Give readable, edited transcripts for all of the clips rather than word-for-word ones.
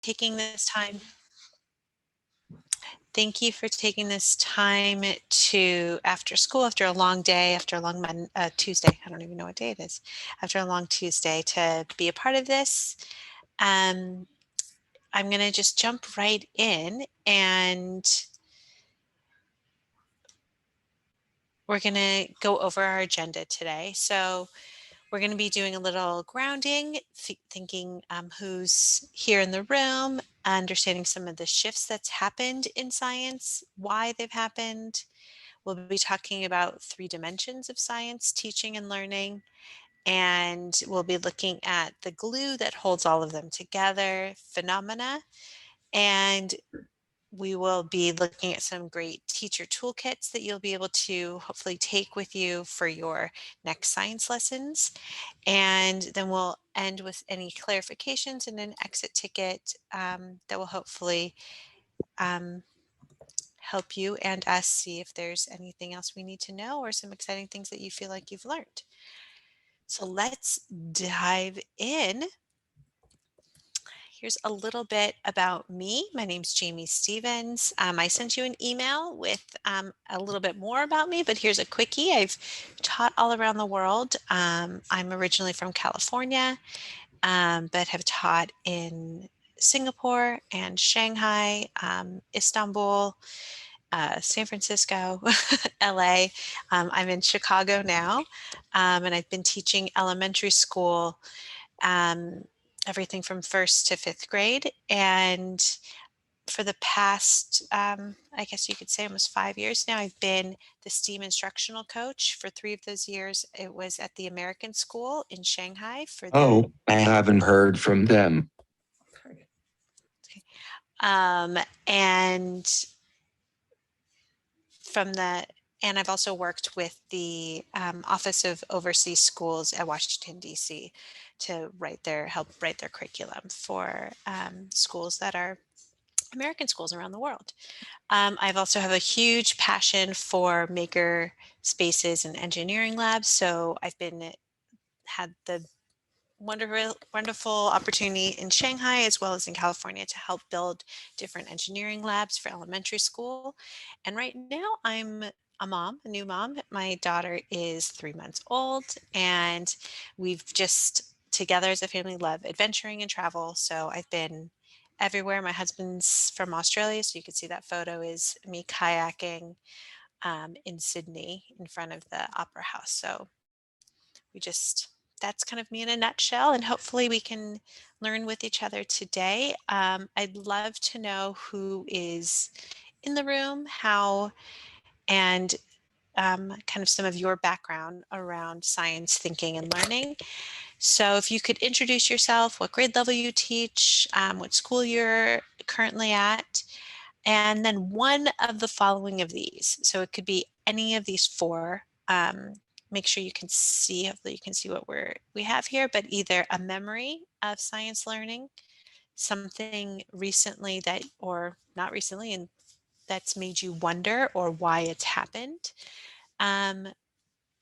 taking this time. Thank you for taking this time to, after school, after a long day, after a long Tuesday, I don't even know what day it is, after a long Tuesday, to be a part of this. I'm going to just jump right in, and we're going to go over our agenda today. So we're going to be doing a little grounding, thinking who's here in the room, understanding some of the shifts that's happened in science, why they've happened. We'll be talking about 3 dimensions of science, teaching and learning, and we'll be looking at the glue that holds all of them together, phenomena, and we will be looking at some great teacher toolkits that you'll be able to hopefully take with you for your next science lessons. And then we'll end with any clarifications and an exit ticket that will hopefully help you and us see if there's anything else we need to know or some exciting things that you feel like you've learned. So let's dive in. Here's a little bit about me. My name's Jamie Stevens. I sent you an email with a little bit more about me, but here's a quickie. I've taught all around the world. I'm originally from California, but have taught in Singapore and Shanghai, Istanbul, San Francisco, LA. I'm in Chicago now, and I've been teaching elementary school, everything from 1st to 5th grade. And for the past, I guess you could say almost 5 years now, I've been the STEAM instructional coach. For 3 of those years, it was at the American School in Shanghai for the... Oh, I haven't heard from them. And from the, and I've also worked with the Office of Overseas Schools at Washington, D.C. to help write their curriculum for schools that are American schools around the world. I've also have a huge passion for maker spaces and engineering labs. So I've had the wonderful opportunity in Shanghai as well as in California to help build different engineering labs for elementary school. And right now I'm a mom, a new mom. My daughter is 3 months old, and we've just together as a family love adventuring and travel. So I've been everywhere. My husband's from Australia, so you can see that photo is me kayaking in Sydney in front of the Opera House. So that's kind of me in a nutshell, and hopefully we can learn with each other today. I'd love to know who is in the room, and kind of some of your background around science thinking and learning. So if you could introduce yourself, what grade level you teach, what school you're currently at, and then one of the following of these. So it could be any of these 4. Make sure you can see, hopefully you can see what we have here, but either a memory of science learning, something recently that, or not recently, and that's made you wonder or why it's happened,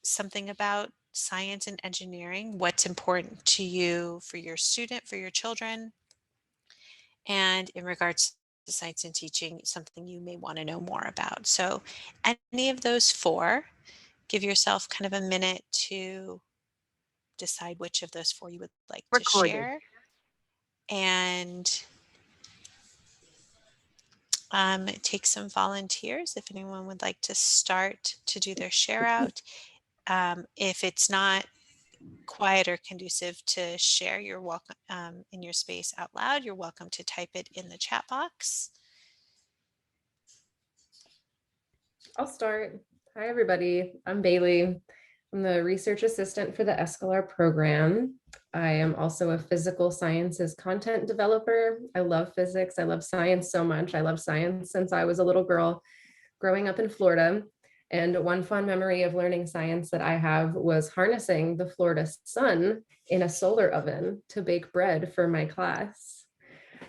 something about science and engineering, what's important to you for your student, for your children, and in regards to science and teaching, something you may want to know more about. So any of those 4, give yourself kind of a minute to decide which of those 4 you would like to share. And take some volunteers if anyone would like to start to do their share out. If it's not quiet or conducive to share, you're welcome in your space out loud. You're welcome to type it in the chat box. I'll start. Hi, everybody. I'm Bailey. I'm the research assistant for the ESCOLAR program. I am also a physical sciences content developer. I love physics. I love science so much. I love science since I was a little girl growing up in Florida. And one fun memory of learning science that I have was harnessing the Florida sun in a solar oven to bake bread for my class.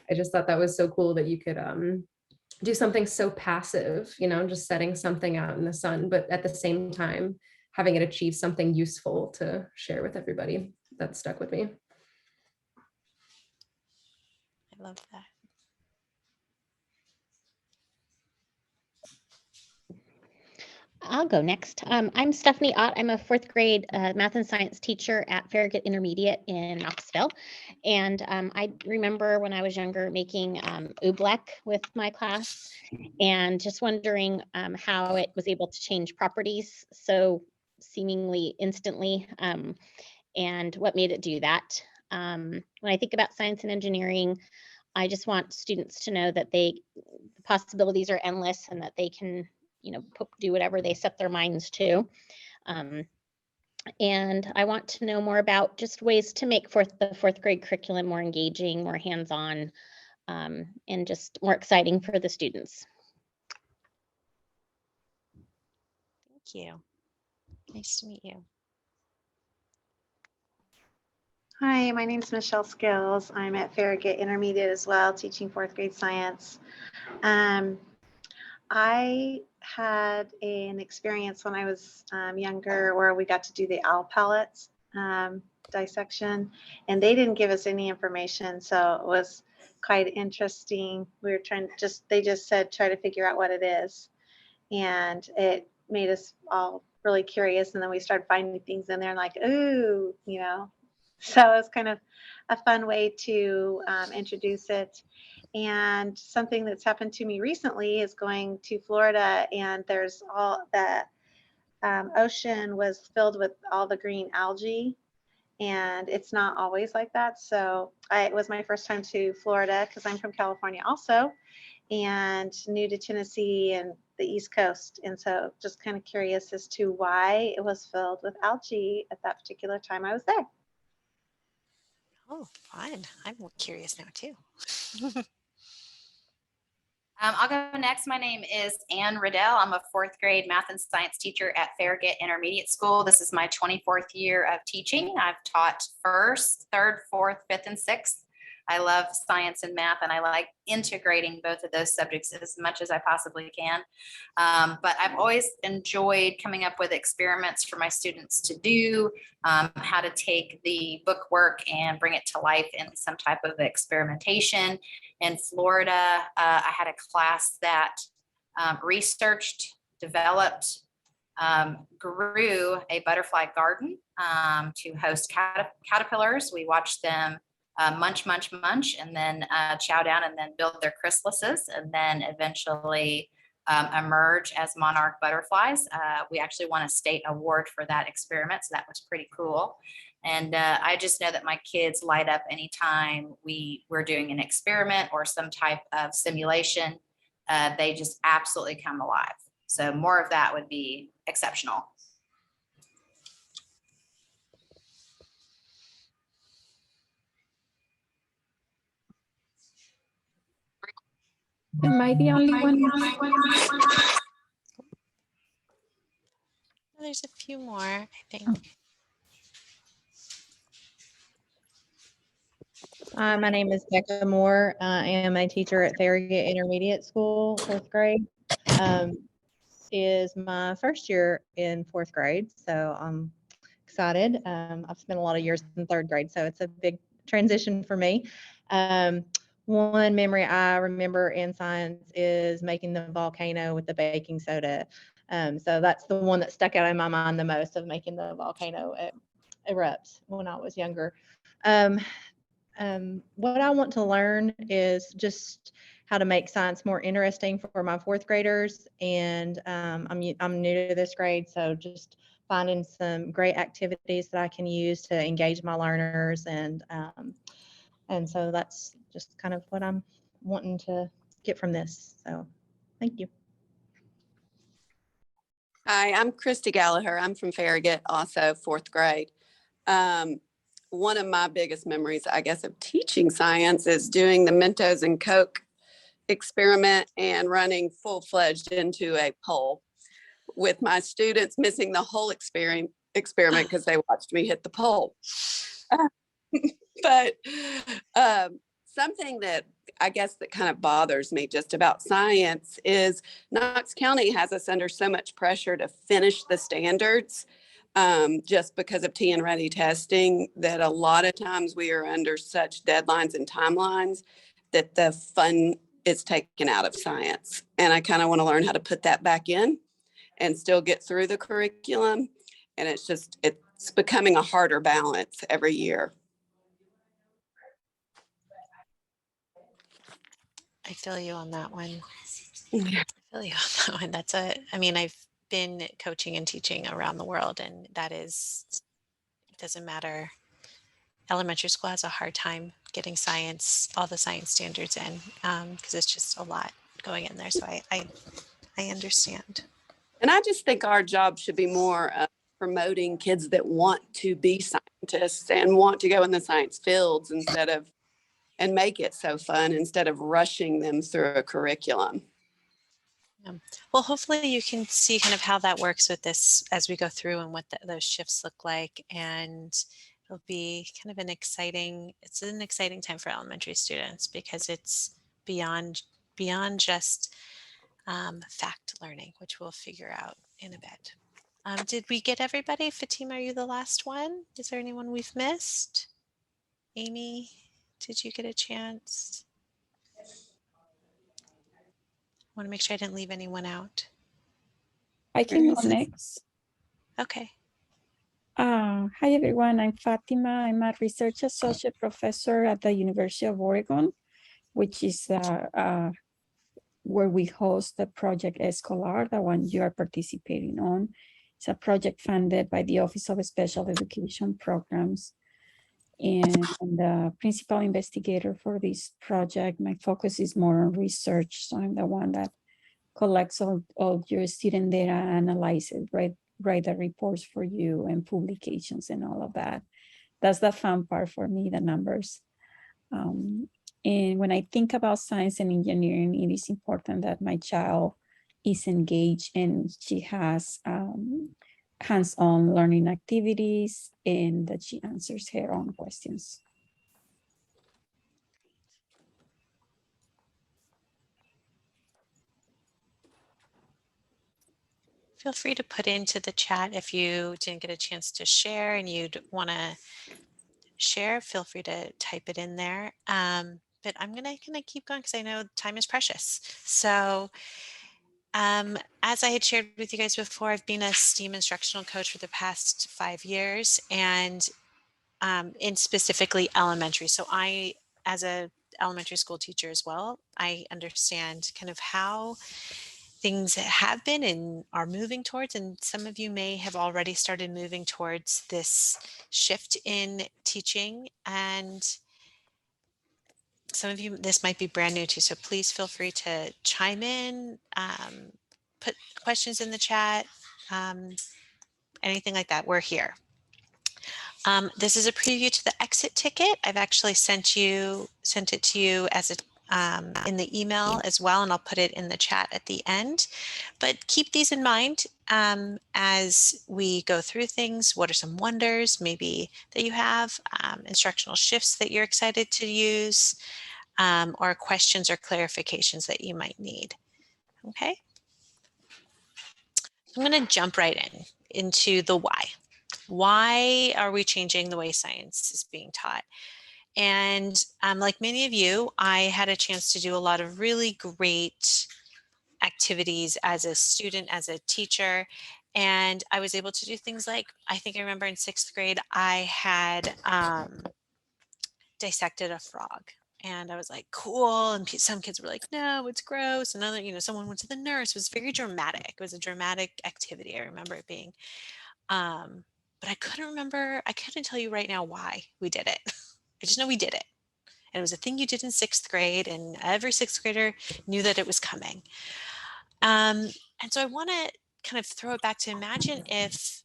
I just thought that was so cool that you could do something so passive, just setting something out in the sun, but at the same time, having it achieve something useful to share with everybody. That stuck with me. I love that. I'll go next. I'm Stephanie Ott. I'm a 4th grade math and science teacher at Farragut Intermediate in Knoxville. And I remember when I was younger making oobleck with my class and just wondering how it was able to change properties so seemingly instantly and what made it do that. When I think about science and engineering, I just want students to know that the possibilities are endless and that they can do whatever they set their minds to. And I want to know more about just ways to make the 4th grade curriculum more engaging, more hands-on, and just more exciting for the students. Thank you. Nice to meet you. Hi, my name is Michelle Skills. I'm at Farragut Intermediate as well, teaching 4th grade science. I had an experience when I was younger where we got to do the owl pellets dissection, and they didn't give us any information, so it was quite interesting. We were they just said, try to figure out what it is. And it made us all really curious. And then we started finding things in there and like, ooh, so it was kind of a fun way to introduce it. And something that's happened to me recently is going to Florida, and there's all the ocean was filled with all the green algae, and it's not always like that. So it was my first time to Florida because I'm from California also, and new to Tennessee and the East Coast. And so just kind of curious as to why it was filled with algae at that particular time I was there. Oh, fun. I'm curious now too. I'll go next. My name is Ann Riddell. I'm a 4th grade math and science teacher at Farragut Intermediate School. This is my 24th year of teaching. I've taught 1st, 3rd, 4th, 5th, and 6th. I love science and math, and I like integrating both of those subjects as much as I possibly can. But I've always enjoyed coming up with experiments for my students to do, how to take the book work and bring it to life in some type of experimentation. In Florida, I had a class that researched, developed, grew a butterfly garden to host caterpillars. We watched them munch, and then chow down and then build their chrysalises and then eventually emerge as monarch butterflies. We actually won a state award for that experiment, so that was pretty cool. And I just know that my kids light up anytime we're doing an experiment or some type of simulation. They just absolutely come alive. So more of that would be exceptional. Am I the only one? There's a few more, I think. My name is Becca Moore. I am a teacher at Farragut Intermediate School, 4th grade. Is my first year in 4th grade, so I'm excited. I've spent a lot of years in 3rd grade, so it's a big transition for me. One memory I remember in science is making the volcano with the baking soda. So that's the one that stuck out in my mind the most, of making the volcano erupt when I was younger. What I want to learn is just how to make science more interesting for my 4th graders. And I'm new to this grade, so just finding some great activities that I can use to engage my learners. And so that's just kind of what I'm wanting to get from this. So thank you. Hi, I'm Christy Gallagher. I'm from Farragut, also 4th grade. One of my biggest memories, I guess, of teaching science is doing the Mentos and Coke experiment and running full-fledged into a pole with my students missing the whole experiment because they watched me hit the pole. But something that I guess that kind of bothers me just about science is Knox County has us under so much pressure to finish the standards just because of T and ready testing, that a lot of times we are under such deadlines and timelines that the fun is taken out of science. And I kind of want to learn how to put that back in and still get through the curriculum. And it's becoming a harder balance every year. I feel you on that one. Yeah. I feel you on that one. I mean, I've been coaching and teaching around the world, and it doesn't matter. Elementary school has a hard time getting all the science standards in, because it's just a lot going in there. So I understand. And I just think our job should be more promoting kids that want to be scientists and want to go in the science fields and make it so fun instead of rushing them through a curriculum. Well, hopefully you can see kind of how that works with this as we go through and what those shifts look like. And it'll be kind of an exciting time for elementary students, because it's beyond just fact learning, which we'll figure out in a bit. Did we get everybody? Fatima, are you the last one? Is there anyone we've missed? Amy, did you get a chance? I want to make sure I didn't leave anyone out. I can go next. Okay. Hi, everyone. I'm Fatima. I'm a research associate professor at the University of Oregon, which is where we host the project ESCOLAR, the one you are participating on. It's a project funded by the Office of Special Education Programs. And I'm the principal investigator for this project. My focus is more on research. So I'm the one that collects all your student data, analyzes, write the reports for you, and publications and all of that. That's the fun part for me, the numbers. And when I think about science and engineering, it is important that my child is engaged and she has hands-on learning activities and that she answers her own questions. Feel free to put into the chat if you didn't get a chance to share and you'd want to share. Feel free to type it in there. But I'm gonna keep going because I know time is precious. So as I had shared with you guys before, I've been a STEAM instructional coach for the past 5 years, and in specifically elementary. So I, as a elementary school teacher as well, I understand kind of how things have been and are moving towards, and some of you may have already started moving towards this shift in teaching, and some of you, this might be brand new to you, so please feel free to chime in, put questions in the chat, anything like that. We're here. This is a preview to the exit ticket. I've actually sent it to you as in the email as well, and I'll put it in the chat at the end. But keep these in mind as we go through things. What are some wonders maybe that you have, instructional shifts that you're excited to use, or questions or clarifications that you might need? Okay. I'm going to jump right into the why. Why are we changing the way science is being taught? And like many of you, I had a chance to do a lot of really great activities as a student, as a teacher. And I was able to do things like, I think I remember in 6th grade, I had dissected a frog. And I was like, cool. And some kids were like, no, it's gross. Another, someone went to the nurse. It was very dramatic. It was a dramatic activity. I remember it being. But I couldn't tell you right now why we did it. I just know we did it. And it was a thing you did in 6th grade, and every 6th grader knew that it was coming. And so I want to kind of throw it back to imagine if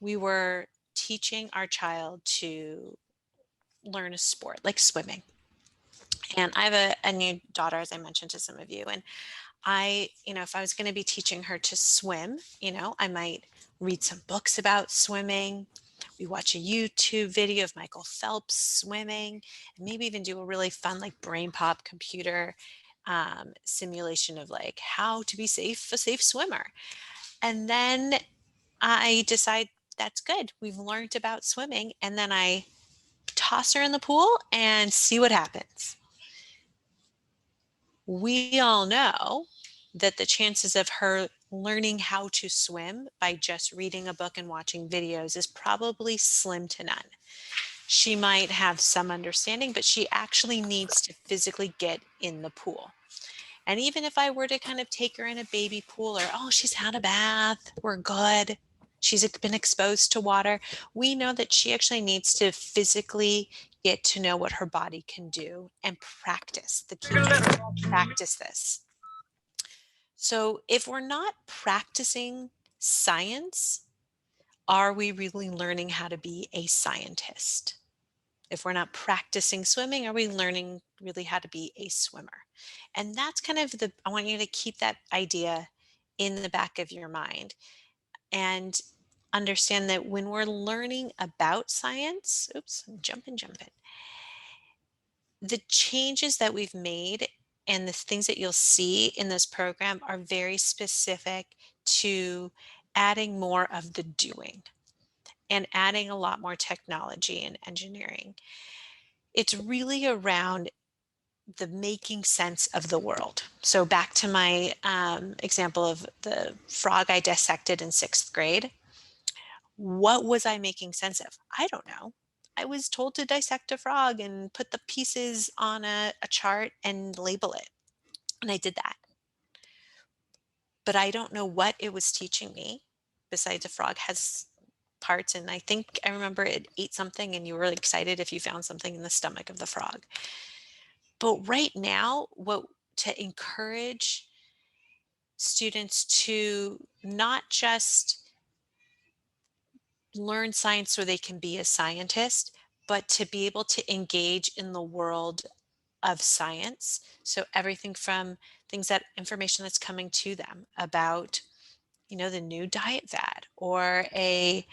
we were teaching our child to learn a sport like swimming. And I have a new daughter, as I mentioned to some of you, and if I was going to be teaching her to swim, I might read some books about swimming. We watch a YouTube video of Michael Phelps swimming, and maybe even do a really fun like brain pop computer simulation of like how to be a safe swimmer. And then I decide that's good. We've learned about swimming, and then I toss her in the pool and see what happens. We all know that the chances of her learning how to swim by just reading a book and watching videos is probably slim to none. She might have some understanding, but she actually needs to physically get in the pool. And even if I were to kind of take her in a baby pool, or, oh, she's had a bath, we're good, she's been exposed to water, we know that she actually needs to physically get to know what her body can do and practice. The key is practice this. So if we're not practicing science, are we really learning how to be a scientist? If we're not practicing swimming, are we learning really how to be a swimmer? And that's kind of I want you to keep that idea in the back of your mind and understand that when we're learning about science, oops, I'm jumping. The changes that we've made and the things that you'll see in this program are very specific to adding more of the doing and adding a lot more technology and engineering. It's really around the making sense of the world. So back to my example of the frog I dissected in 6th grade. What was I making sense of? I don't know. I was told to dissect a frog and put the pieces on a chart and label it. And I did that. But I don't know what it was teaching me besides a frog has parts. And I think I remember it ate something and you were excited if you found something in the stomach of the frog. But right now, to encourage students to not just learn science so they can be a scientist, but to be able to engage in the world of science. So everything from information that's coming to them about, the new diet fad or a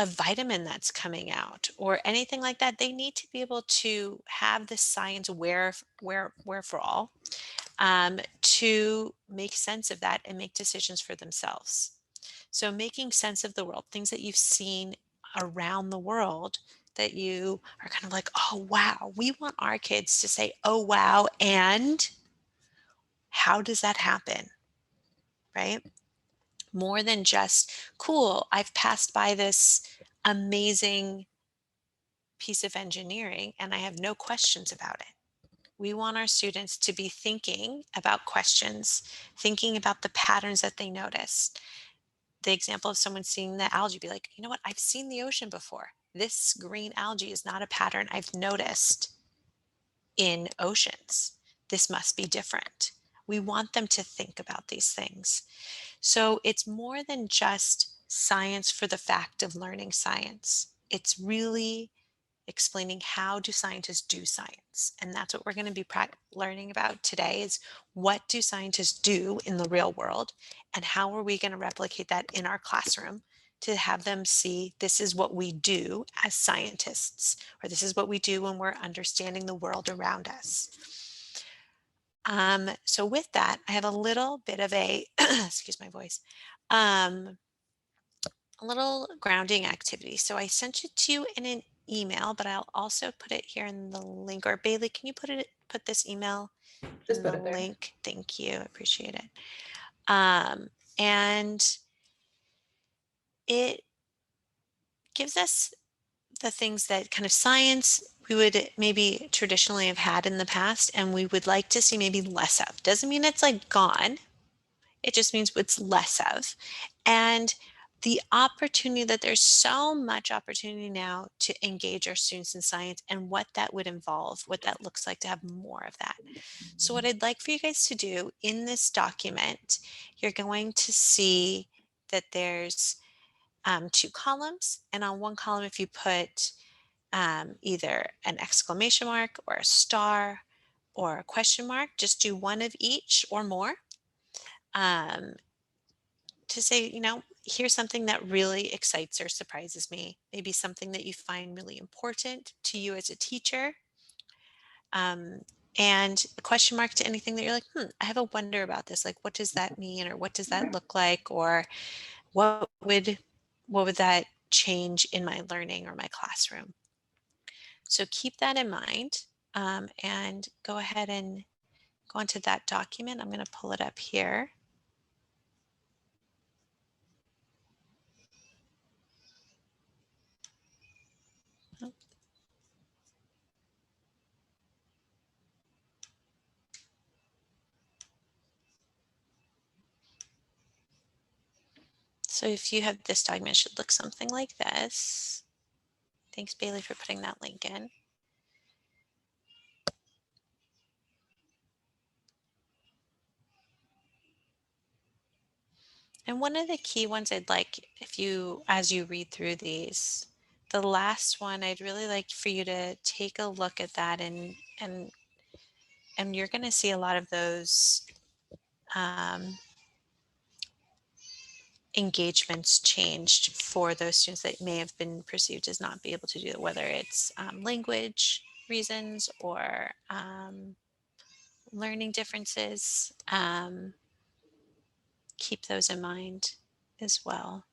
vitamin that's coming out or anything like that. They need to be able to have the science where for all, to make sense of that and make decisions for themselves. So making sense of the world, things that you've seen around the world that you are kind of like, oh, wow, we want our kids to say, oh, wow. And how does that happen? Right? More than just, cool, I've passed by this amazing piece of engineering and I have no questions about it. We want our students to be thinking about questions, thinking about the patterns that they notice. The example of someone seeing the algae, be like, you know what, I've seen the ocean before. This green algae is not a pattern I've noticed in oceans. This must be different. We want them to think about these things. So it's more than just science for the fact of learning science. It's really explaining how do scientists do science. And that's what we're going to be learning about today is what do scientists do in the real world and how are we going to replicate that in our classroom to have them see this is what we do as scientists, or this is what we do when we're understanding the world around us. So with that, I have a little bit of a, excuse my voice, a little grounding activity. So I sent it to you in an email, but I'll also put it here in the link. Or Bailey, can you put this email Just in put the it there. link? Thank you. I appreciate it. And it gives us the things that kind of science we would maybe traditionally have had in the past and we would like to see maybe less of. Doesn't mean it's like gone. It just means it's less of. And the opportunity that there's so much opportunity now to engage our students in science and what that would involve, what that looks like to have more of that. So what I'd like for you guys to do in this document, you're going to see that there's 2 columns, and on one column, if you put either an exclamation mark or a star or a question mark, just do one of each or more. To say, here's something that really excites or surprises me. Maybe something that you find really important to you as a teacher. And a question mark to anything that you're like, I have a wonder about this. Like, what does that mean? Or what does that look like? Or what would that change in my learning or my classroom? So keep that in mind and go ahead and go into that document. I'm going to pull it up here. So if you have this document, it should look something like this. Thanks, Bailey, for putting that link in. And one of the key ones I'd like, if you, as you read through these, the last one, I'd really like for you to take a look at that, and you're going to see a lot of those engagements changed for those students that may have been perceived as not be able to do it, whether it's language reasons or learning differences. Keep those in mind as well.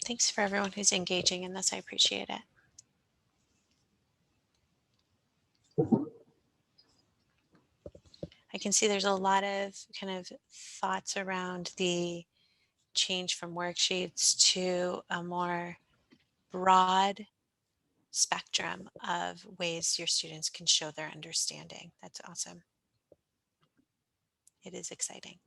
Thanks for everyone who's engaging in this. I appreciate it. I can see there's a lot of kind of thoughts around the change from worksheets to a more broad spectrum of ways your students can show their understanding. That's awesome. It is exciting.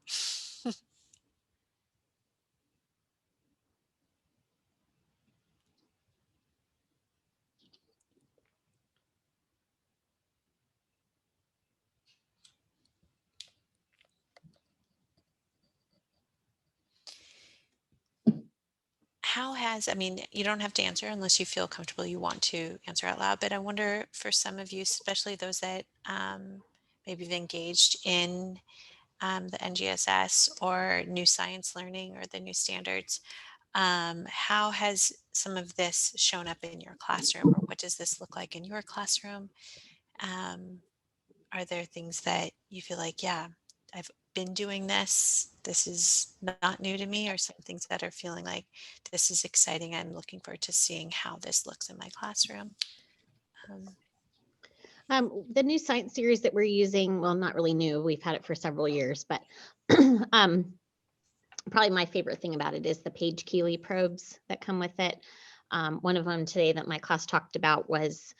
How has, I mean, you don't have to answer unless you feel comfortable you want to answer out loud, but I wonder for some of you, especially those that maybe have engaged in the NGSS or new science learning or the new standards, how has some of this shown up in your classroom, or what does this look like in your classroom? Are there things that you feel like, yeah, I've been doing this, this is not new to me, or some things that are feeling like this is exciting, I'm looking forward to seeing how this looks in my classroom? The new science series that we're using, well, not really new, we've had it for several years, but probably my favorite thing about it is the Paige Keeley probes that come with it. One of them today that my class talked about was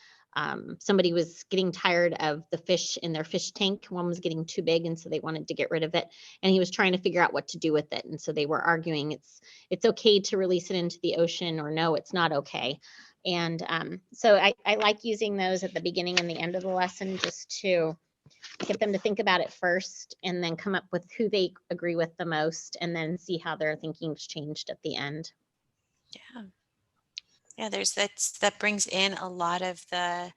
somebody was getting tired of the fish in their fish tank. One was getting too big, and so they wanted to get rid of it. And he was trying to figure out what to do with it. And so they were arguing it's okay to release it into the ocean, or no, it's not okay. And so I like using those at the beginning and the end of the lesson, just to get them to think about it first, and then come up with who they agree with the most, and then see how their thinking's changed at the end. Yeah. Yeah, that brings in a lot of the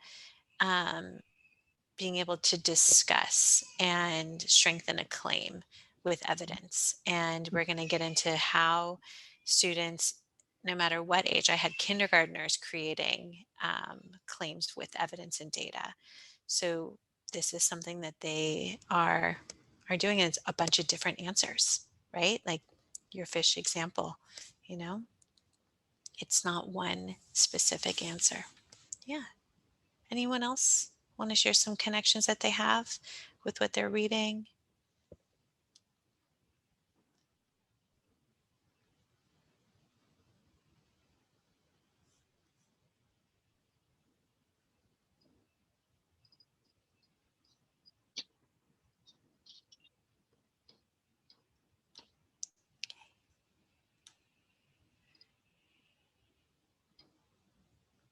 being able to discuss and strengthen a claim with evidence. And we're going to get into how students, no matter what age, I had kindergartners creating claims with evidence and data. So this is something that they are doing. It's a bunch of different answers, right? Like your fish example, you know, it's not one specific answer. Yeah. Anyone else want to share some connections that they have with what they're reading?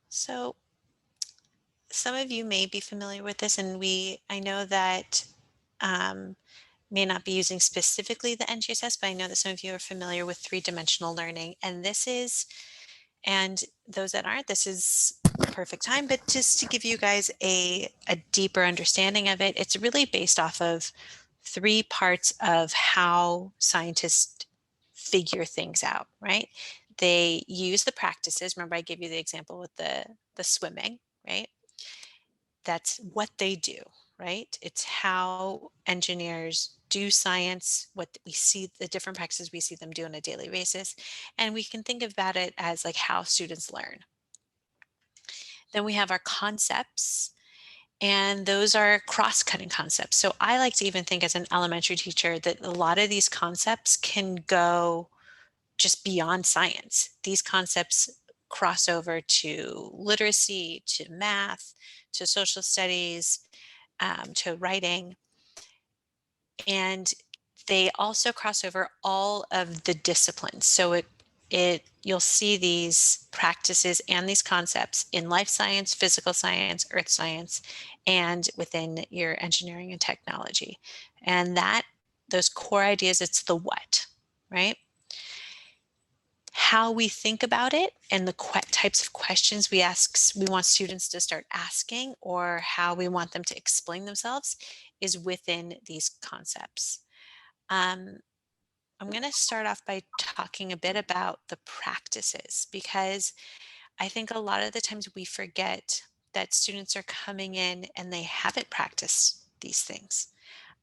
So some of you may be familiar with this, and I know that may not be using specifically the NGSS, but I know that some of you are familiar with three-dimensional learning, and and those that aren't, this is the perfect time, but just to give you guys a deeper understanding of it, it's really based off of three parts of how scientists figure things out, right? They use the practices. Remember, I gave you the example with the swimming, right? That's what they do, right? It's how engineers do science, what we see, the different practices we see them do on a daily basis. And we can think about it as like how students learn. Then we have our concepts, and those are cross-cutting concepts. So I like to even think as an elementary teacher that a lot of these concepts can go just beyond science. These concepts cross over to literacy, to math, to social studies, to writing. And they also cross over all of the disciplines. So you'll see these practices and these concepts in life science, physical science, earth science, and within your engineering and technology. And those core ideas, it's the what, right? How we think about it and the types of questions we want students to start asking, or how we want them to explain themselves, is within these concepts. I'm going to start off by talking a bit about the practices, because I think a lot of the times we forget that students are coming in and they haven't practiced these things.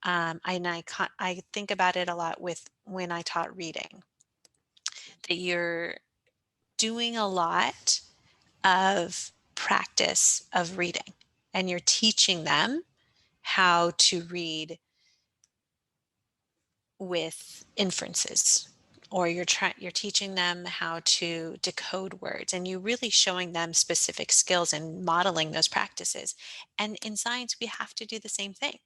I think about it a lot with when I taught reading, that you're doing a lot of practice of reading, and you're teaching them how to read with inferences, or you're teaching them how to decode words, and you're really showing them specific skills and modeling those practices. And in science, we have to do the same thing.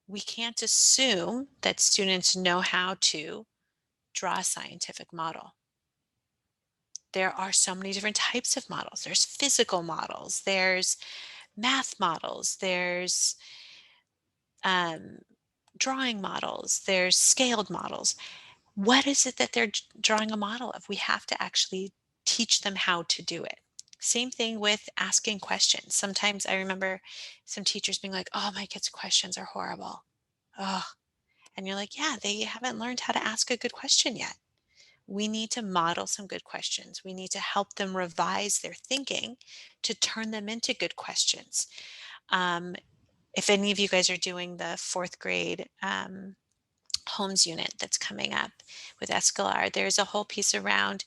We can't assume that students know how to draw a scientific model. There are so many different types of models. There's physical models, there's math models, there's drawing models, there's scaled models. What is it that they're drawing a model of? We have to actually teach them how to do it. Same thing with asking questions. Sometimes I remember some teachers being like, oh, my kids' questions are horrible. Oh, and you're like, yeah, they haven't learned how to ask a good question yet. We need to model some good questions. We need to help them revise their thinking to turn them into good questions. If any of you guys are doing the fourth grade Holmes unit that's coming up with ESCOLAR, there's a whole piece around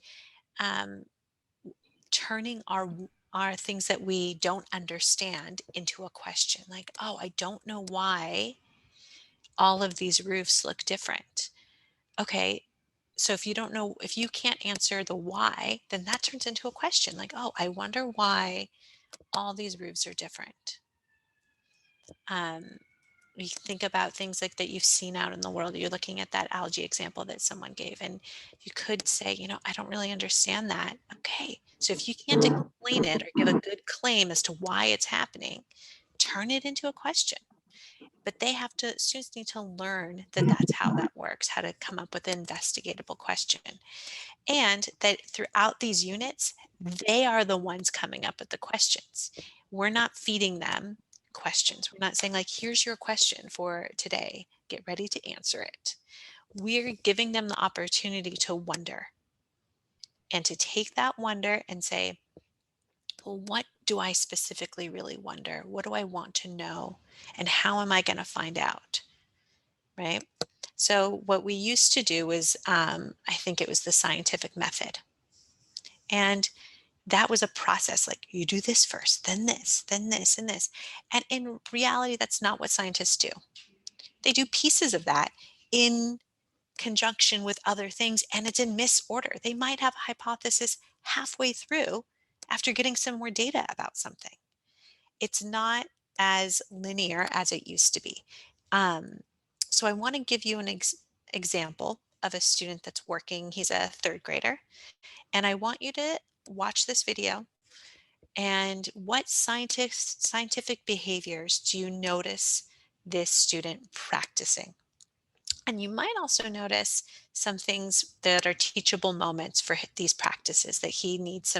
turning our things that we don't understand into a question. Like, oh, I don't know why all of these roofs look different. Okay, so if you can't answer the why, then that turns into a question. Like, oh, I wonder why all these roofs are different. You think about things like that you've seen out in the world. You're looking at that algae example that someone gave, and you could say, I don't really understand that. Okay, so if you can't explain it or give a good claim as to why it's happening, turn it into a question. But students need to learn that that's how that works, how to come up with an investigatable question. And that throughout these units, they are the ones coming up with the questions. We're not feeding them questions. We're not saying, like, here's your question for today, get ready to answer it. We're giving them the opportunity to wonder, and to take that wonder and say, well, what do I specifically really wonder? What do I want to know? And how am I going to find out? Right? So what we used to do was, I think it was the scientific method. And that was a process. Like, you do this first, then this, and this. And in reality, that's not what scientists do. They do pieces of that in conjunction with other things, and it's in misorder. They might have a hypothesis halfway through after getting some more data about something. It's not as linear as it used to be. So I want to give you an example of a student that's working. He's a third grader, and I want you to watch this video. And what scientific behaviors do you notice this student practicing? And you might also notice some things that are teachable moments for these practices that he needs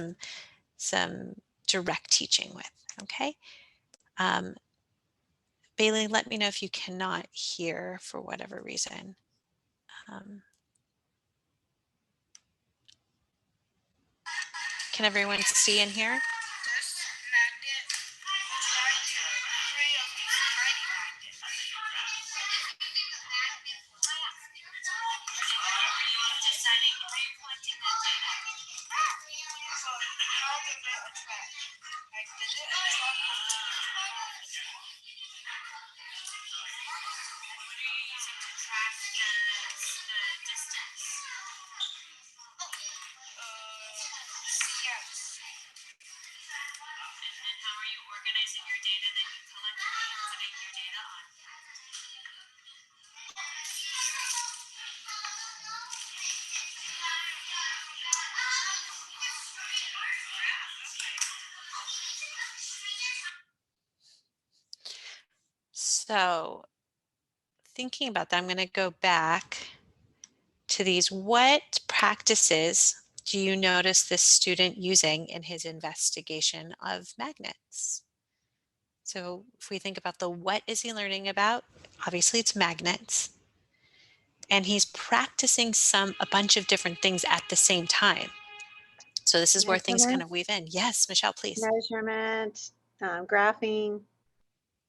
some direct teaching with. Okay. Bailey, let me know if you cannot hear for whatever reason. Can everyone see and hear? So thinking about that, I'm going to go back to these. What practices do you notice this student using in his investigation of magnets? So if we think about the what is he learning about, obviously it's magnets. And he's practicing a bunch of different things at the same time. So this is where things kind of weave in. Yes, Michelle, please. Measurement, graphing.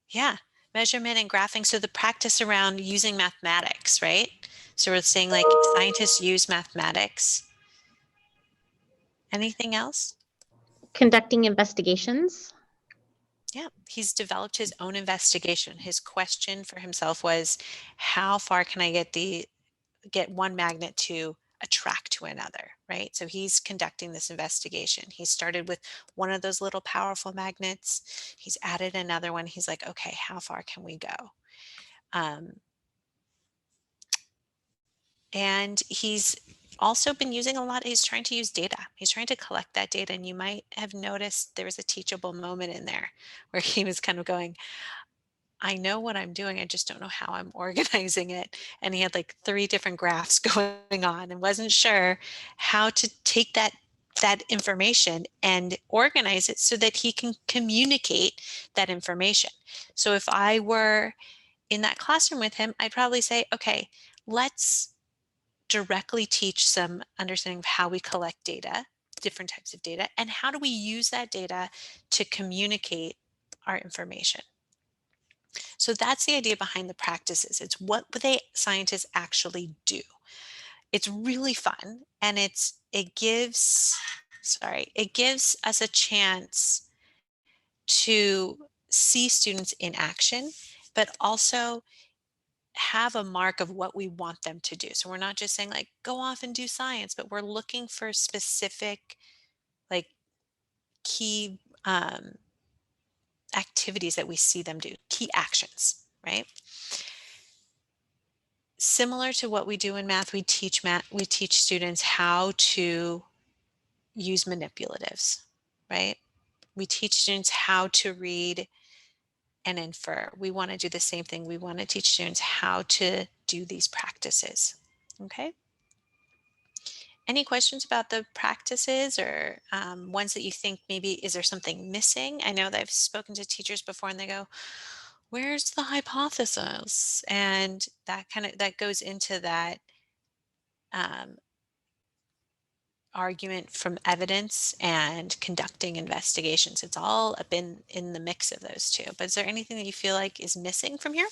Yeah, measurement and graphing. So the practice around using mathematics, right? So we're saying like scientists use mathematics. Anything else? Conducting investigations. Yeah, he's developed his own investigation. His question for himself was, how far can I get one magnet to attract to another, right? So he's conducting this investigation. He started with one of those little powerful magnets. He's added another one. He's like, okay, how far can we go? And he's also been using he's trying to use data. He's trying to collect that data. And you might have noticed there was a teachable moment in there where he was kind of going, I know what I'm doing. I just don't know how I'm organizing it. And he had like 3 different graphs going on and wasn't sure how to take that information and organize it so that he can communicate that information. So if I were in that classroom with him, I'd probably say, okay, let's directly teach some understanding of how we collect data, different types of data, and how do we use that data to communicate our information. So that's the idea behind the practices. It's what scientists actually do. It's really fun, and it gives us a chance to see students in action, but also have a mark of what we want them to do. So we're not just saying like, go off and do science, but we're looking for specific like key activities that we see them do, key actions, right? Similar to what we do in math, we teach students how to use manipulatives, right? We teach students how to read and infer. We want to do the same thing. We want to teach students how to do these practices. Okay. Any questions about the practices or ones that you think maybe, is there something missing? I know that I've spoken to teachers before and they go, where's the hypothesis? And that goes into that argument from evidence and conducting investigations. It's all up in the mix of those two. But is there anything that you feel like is missing from here?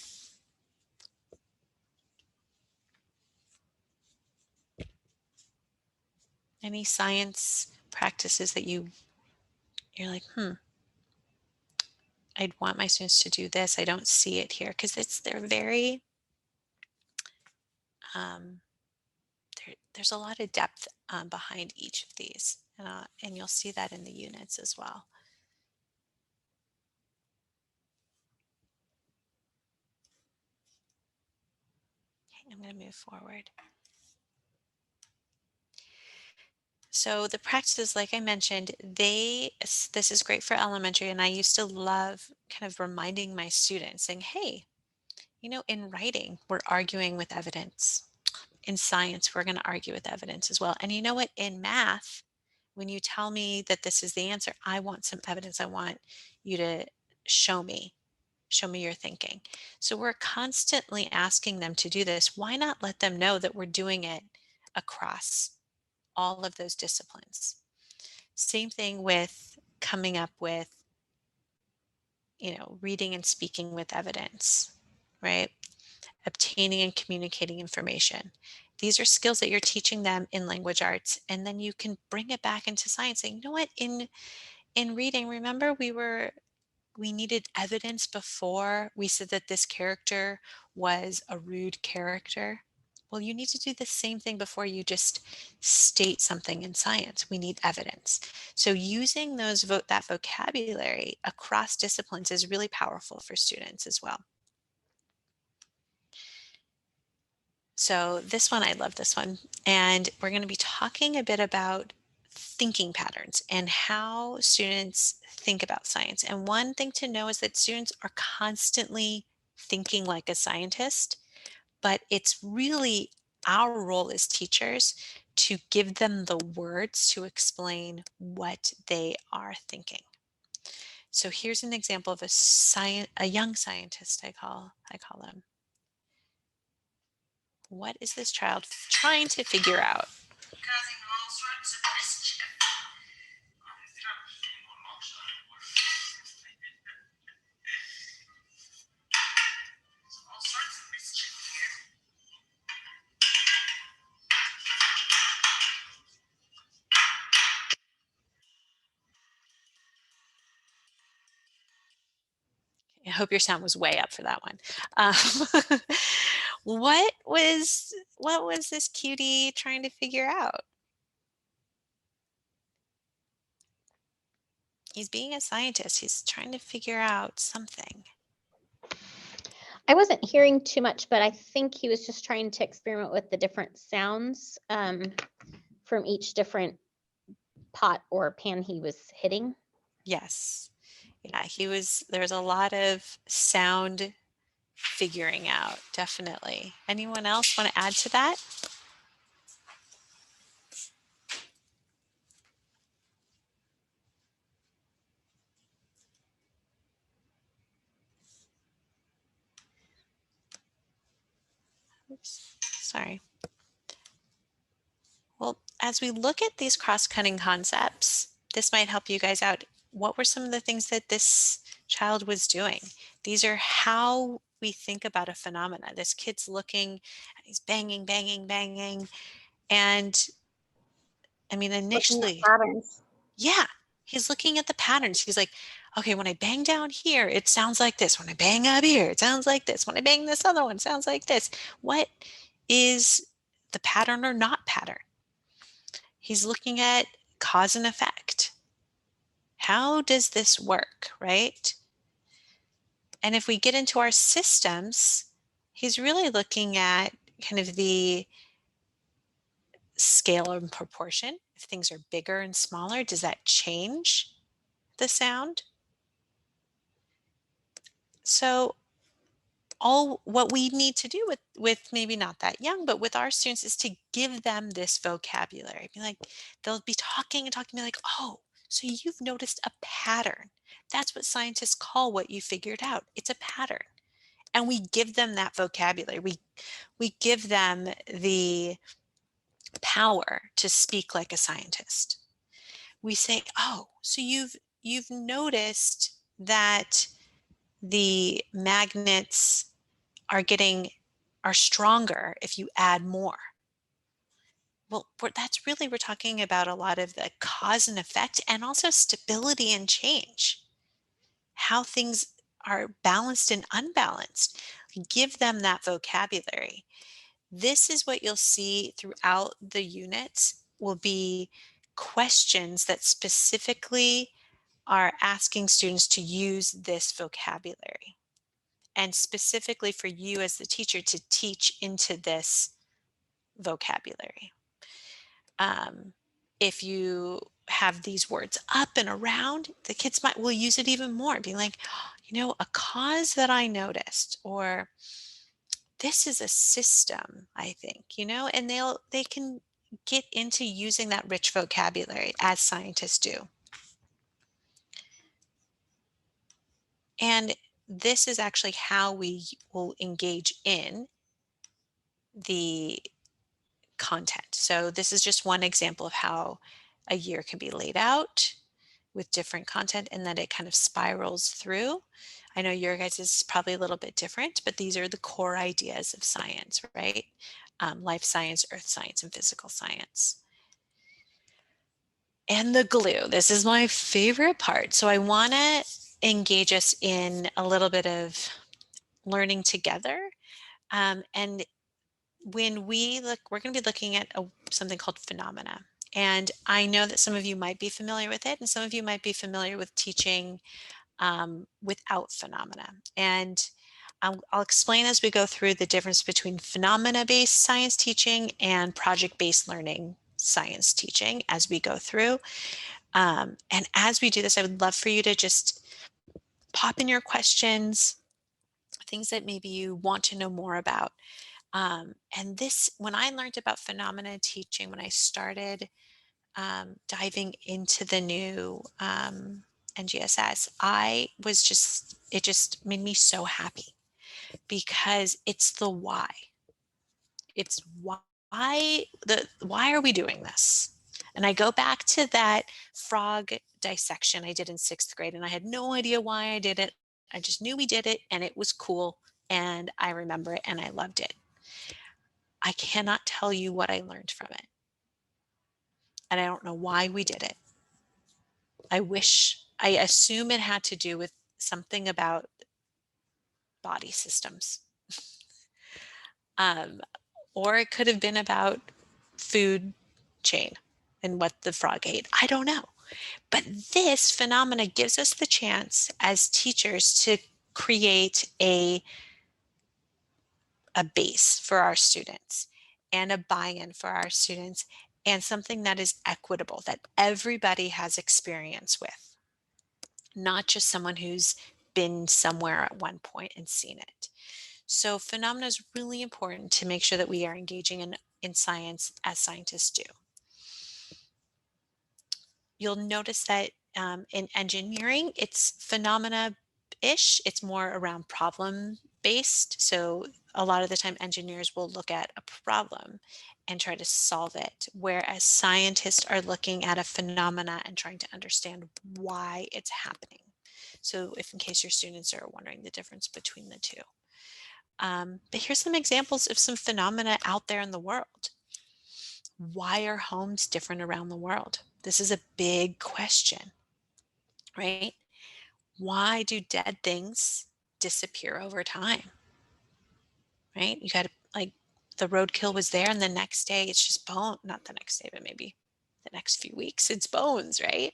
Any science practices that you're like, I'd want my students to do this. I don't see it here because they're very, there's a lot of depth behind each of these, and you'll see that in the units as well. Okay, I'm going to move forward. So the practices, like I mentioned, this is great for elementary, and I used to love kind of reminding my students saying, hey, in writing, we're arguing with evidence. In science, we're going to argue with evidence as well. And you know what? In math, when you tell me that this is the answer, I want some evidence. I want you to show me your thinking. So we're constantly asking them to do this. Why not let them know that we're doing it across all of those disciplines? Same thing with coming up with reading and speaking with evidence, right? Obtaining and communicating information. These are skills that you're teaching them in language arts, and then you can bring it back into science. Saying, you know what, in reading, remember we needed evidence before we said that this character was a rude character. Well, you need to do the same thing before you just state something in science. We need evidence. So using that vocabulary across disciplines is really powerful for students as well. So this one, I love this one. And we're going to be talking a bit about thinking patterns and how students think about science. And one thing to know is that students are constantly thinking like a scientist, but it's really our role as teachers to give them the words to explain what they are thinking. So here's an example of a young scientist, I call them. What is this child trying to figure out? Causing all sorts of mischief. All sorts of mischief here. I hope your sound was way up for that one. What was this cutie trying to figure out? He's being a scientist. He's trying to figure out something. I wasn't hearing too much, but I think he was just trying to experiment with the different sounds from each different pot or pan he was hitting. Yes. Yeah, there was a lot of sound figuring out, definitely. Anyone else want to add to that? Oops, sorry. Well, as we look at these cross-cutting concepts, this might help you guys out. What were some of the things that this child was doing? These are how we think about a phenomena. This kid's looking, and he's banging, banging, banging. And I mean, initially, Patterns. yeah, he's looking at the patterns. He's like, okay, when I bang down here, it sounds like this. When I bang up here, it sounds like this. When I bang this other one, it sounds like this. What is the pattern or not pattern? He's looking at cause and effect. How does this work, right? And if we get into our systems, he's really looking at kind of the scale and proportion. If things are bigger and smaller, does that change the sound? So all what we need to do with maybe not that young, but with our students is to give them this vocabulary. Be like, they'll be talking and talking, be like, oh, so you've noticed a pattern. That's what scientists call what you figured out. It's a pattern. And we give them that vocabulary. We give them the power to speak like a scientist. We say, oh, so you've noticed that the magnets are stronger if you add more. Well, we're talking about a lot of the cause and effect and also stability and change. How things are balanced and unbalanced. Give them that vocabulary. This is what you'll see throughout the units will be questions that specifically are asking students to use this vocabulary. And specifically for you as the teacher to teach into this vocabulary. If you have these words up and around, the kids will use it even more, being like, a cause that I noticed, or this is a system, I think, and they can get into using that rich vocabulary as scientists do. And this is actually how we will engage in the content. So this is just one example of how a year can be laid out. with different content and that it kind of spirals through. I know your guys is probably a little bit different, but these are the core ideas of science, right? Life science, earth science, and physical science. And the glue, this is my favorite part. So I want to engage us in a little bit of learning together. And when we look, we're going to be looking at something called phenomena. And I know that some of you might be familiar with it, and some of you might be familiar with teaching without phenomena. And I'll explain as we go through the difference between phenomena-based science teaching and project-based learning science teaching as we go through. And as we do this, I would love for you to just pop in your questions, things that maybe you want to know more about. And this, when I learned about phenomena teaching, when I started diving into the new NGSS, it just made me so happy because it's the why. It's why are we doing this? And I go back to that frog dissection I did in 6th grade, and I had no idea why I did it. I just knew we did it and it was cool, and I remember it and I loved it. I cannot tell you what I learned from it. And I don't know why we did it. I assume it had to do with something about body systems. Or it could have been about food chain and what the frog ate. I don't know. But this phenomena gives us the chance as teachers to create a base for our students and a buy-in for our students and something that is equitable, that everybody has experience with, not just someone who's been somewhere at one point and seen it. So phenomena is really important to make sure that we are engaging in science as scientists do. You'll notice that in engineering, it's phenomena-ish. It's more around problem-based. So a lot of the time engineers will look at a problem and try to solve it, whereas scientists are looking at a phenomena and trying to understand why it's happening. So if in case your students are wondering the difference between the two. But here's some examples of some phenomena out there in the world. Why are homes different around the world? This is a big question, right? Why do dead things disappear over time? Right? You got to, like, the roadkill was there and the next day it's just bone, not the next day, but maybe the next few weeks, it's bones, right?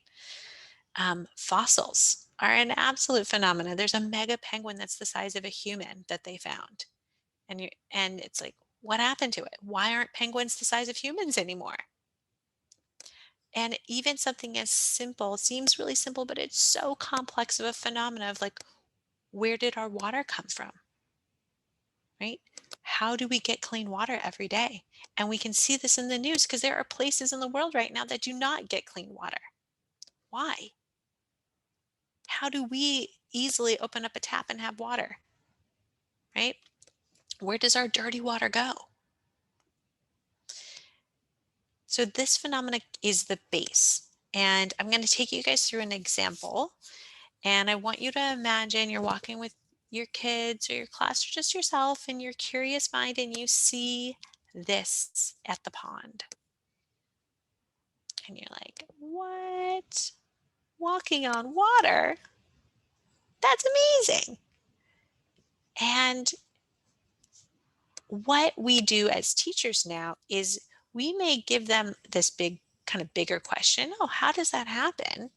Fossils are an absolute phenomena. There's a mega penguin that's the size of a human that they found. And it's like, what happened to it? Why aren't penguins the size of humans anymore? And even something as simple, seems really simple, but it's so complex of a phenomena of like, where did our water come from? Right? How do we get clean water every day? And we can see this in the news because there are places in the world right now that do not get clean water. Why? How do we easily open up a tap and have water? Right? Where does our dirty water go? So this phenomena is the base. And I'm going to take you guys through an example. And I want you to imagine you're walking with your kids or your class or just yourself in your curious mind and you see this at the pond. And you're like, what? Walking on water? That's amazing. And what we do as teachers now is we may give them this big, kind of bigger question. Oh, how does that happen?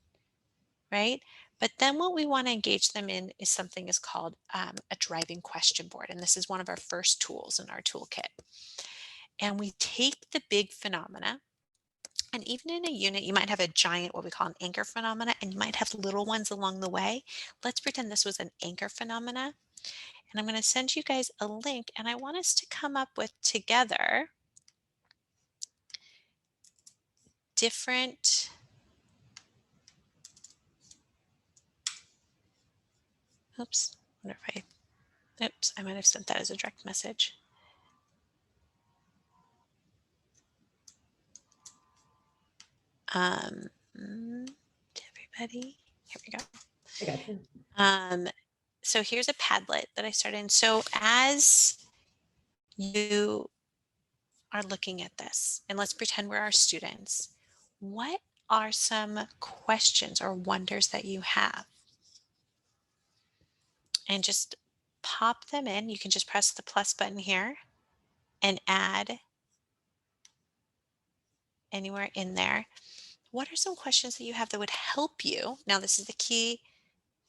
Right? But then what we want to engage them in is something is called a driving question board. And this is one of our first tools in our toolkit. And we take the big phenomena, and even in a unit, you might have a giant, what we call an anchor phenomena, and you might have little ones along the way. Let's pretend this was an anchor phenomena. And I'm going to send you guys a link, and I want us to come up with together different oops, wonder if I might have sent that as a direct message. Did everybody Ready? Here we go. I got you. So here's a Padlet that I started in. So as you are looking at this, and let's pretend we're our students, what are some questions or wonders that you have? And just pop them in. You can just press the plus button here and add anywhere in there. What are some questions that you have that would help you? Now, this is the key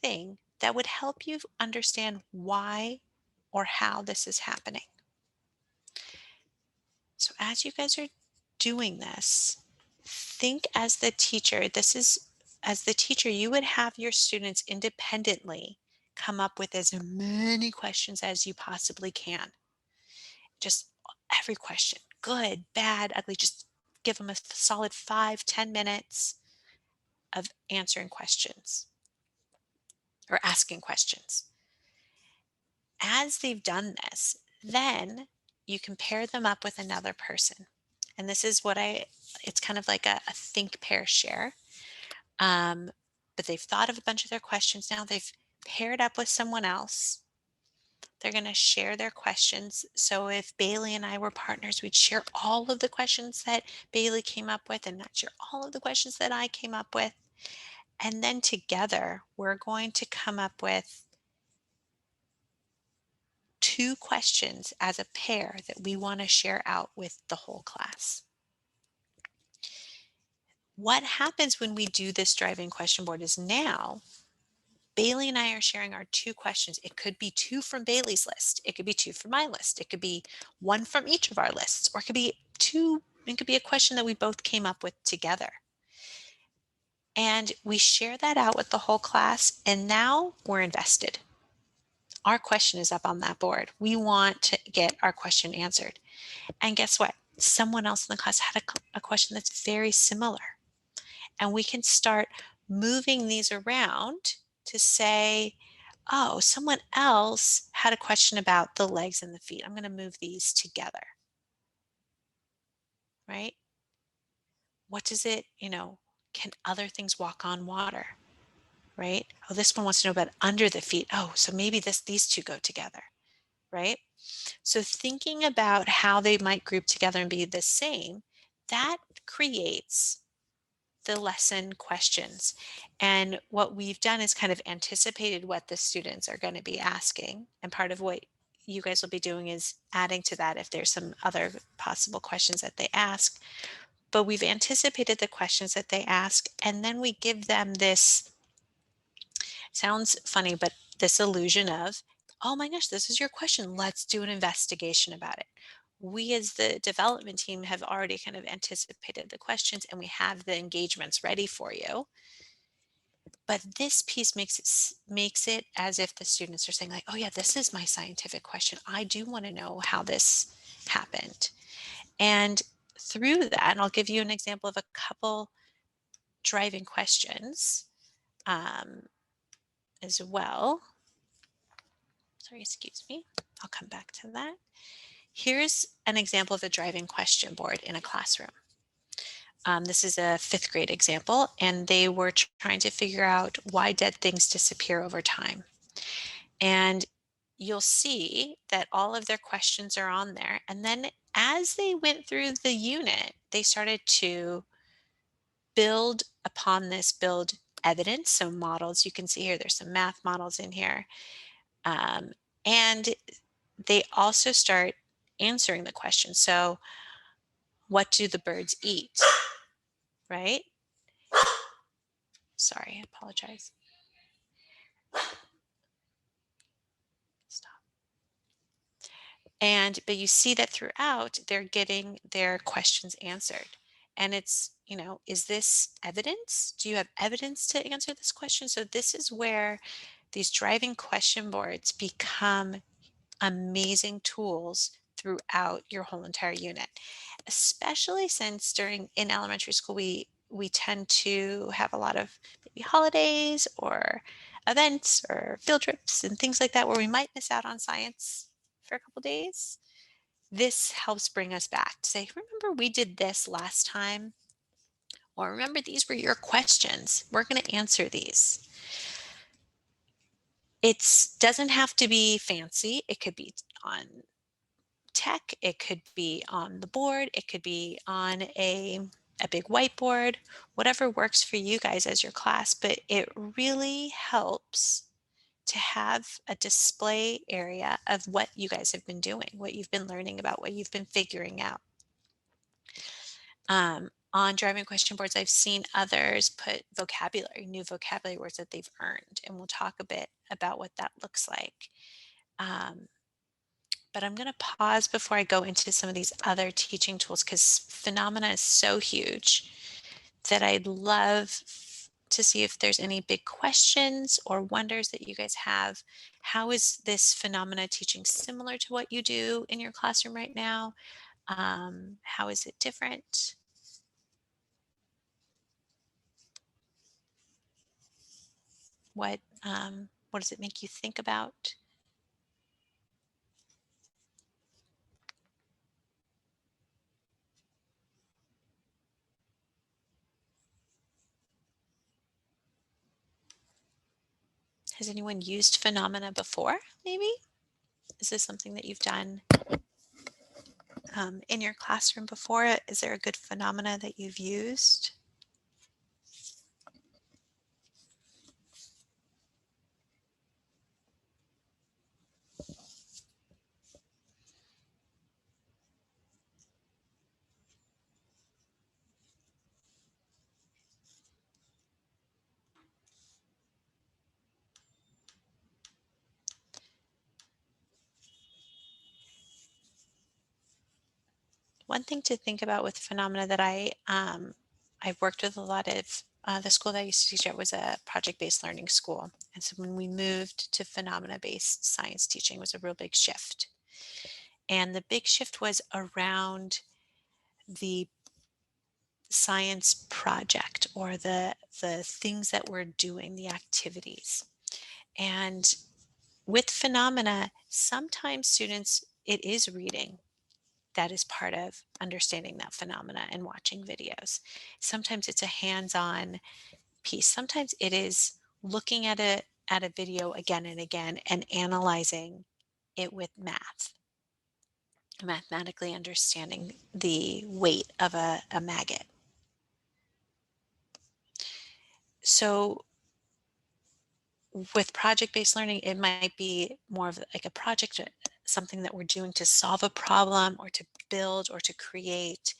thing that would help you understand why or how this is happening. So as you guys are doing this, think as the teacher, as the teacher, you would have your students independently come up with as many questions as you possibly can. Just every question, good, bad, ugly, just give them a solid 5-10 minutes of answering questions or asking questions. As they've done this, then you can pair them up with another person. And this is what it's kind of like a think, pair, share. But they've thought of a bunch of their questions now. They've paired up with someone else. They're going to share their questions. So if Bailey and I were partners, we'd share all of the questions that Bailey came up with and not share all of the questions that I came up with. And then together, we're going to come up with 2 questions as a pair that we want to share out with the whole class. What happens when we do this driving question board is now Bailey and I are sharing our 2 questions. It could be 2 from Bailey's list. It could be 2 from my list. It could be 1 from each of our lists, or it could be 2. It could be a question that we both came up with together. And we share that out with the whole class, and now we're invested. Our question is up on that board. We want to get our question answered. And guess what? Someone else in the class had a question that's very similar. And we can start moving these around to say, oh, someone else had a question about the legs and the feet. I'm going to move these together. Right? What does it, can other things walk on water? Right? Oh, this one wants to know about under the feet. Oh, so maybe these 2 go together. Right? So thinking about how they might group together and be the same, that creates the lesson questions. And what we've done is kind of anticipated what the students are going to be asking. And part of what you guys will be doing is adding to that if there's some other possible questions that they ask. But we've anticipated the questions that they ask, and then we give them this, sounds funny, but this illusion of, oh my gosh, this is your question. Let's do an investigation about it. We as the development team have already kind of anticipated the questions, and we have the engagements ready for you. But this piece makes it as if the students are saying like, oh yeah, this is my scientific question. I do want to know how this happened. And through that, and I'll give you an example of a couple driving questions as well. Sorry, excuse me. I'll come back to that. Here's an example of a driving question board in a classroom. This is a 5th grade example, and they were trying to figure out why dead things disappear over time. And you'll see that all of their questions are on there. And then as they went through the unit, they started to build upon this, build evidence. So models, you can see here, there's some math models in here. And they also start answering the question. So what do the birds eat? Right? Sorry, I apologize. Stop. But you see that throughout, they're getting their questions answered. And it's, is this evidence? Do you have evidence to answer this question? So this is where these driving question boards become amazing tools throughout your whole entire unit, especially since in elementary school, we tend to have a lot of maybe holidays or events or field trips and things like that where we might miss out on science for a couple days. This helps bring us back to say, remember we did this last time? Or remember, these were your questions. We're going to answer these. It doesn't have to be fancy. It could be on tech. It could be on the board. It could be on a big whiteboard, whatever works for you guys as your class. But it really helps to have a display area of what you guys have been doing, what you've been learning about, what you've been figuring out. On driving question boards, I've seen others put vocabulary, new vocabulary words that they've earned, and we'll talk a bit about what that looks like. But I'm going to pause before I go into some of these other teaching tools because phenomena is so huge that I'd love to see if there's any big questions or wonders that you guys have. How is this phenomena teaching similar to what you do in your classroom right now? How is it different? What does it make you think about? Has anyone used phenomena before, maybe? Is this something that you've done in your classroom before? Is there a good phenomena that you've used? One thing to think about with phenomena that I've worked with a lot of, the school that I used to teach at was a project-based learning school. And so when we moved to phenomena-based science teaching, it was a real big shift. And the big shift was around the science project or the things that we're doing, the activities. And with phenomena, sometimes students, it is reading that is part of understanding that phenomena and watching videos. Sometimes it's a hands-on piece. Sometimes it is looking at a video again and again and analyzing it with math, mathematically understanding the weight of a maggot. So with project-based learning, it might be more of like a project, something that we're doing to solve a problem or to build or to create,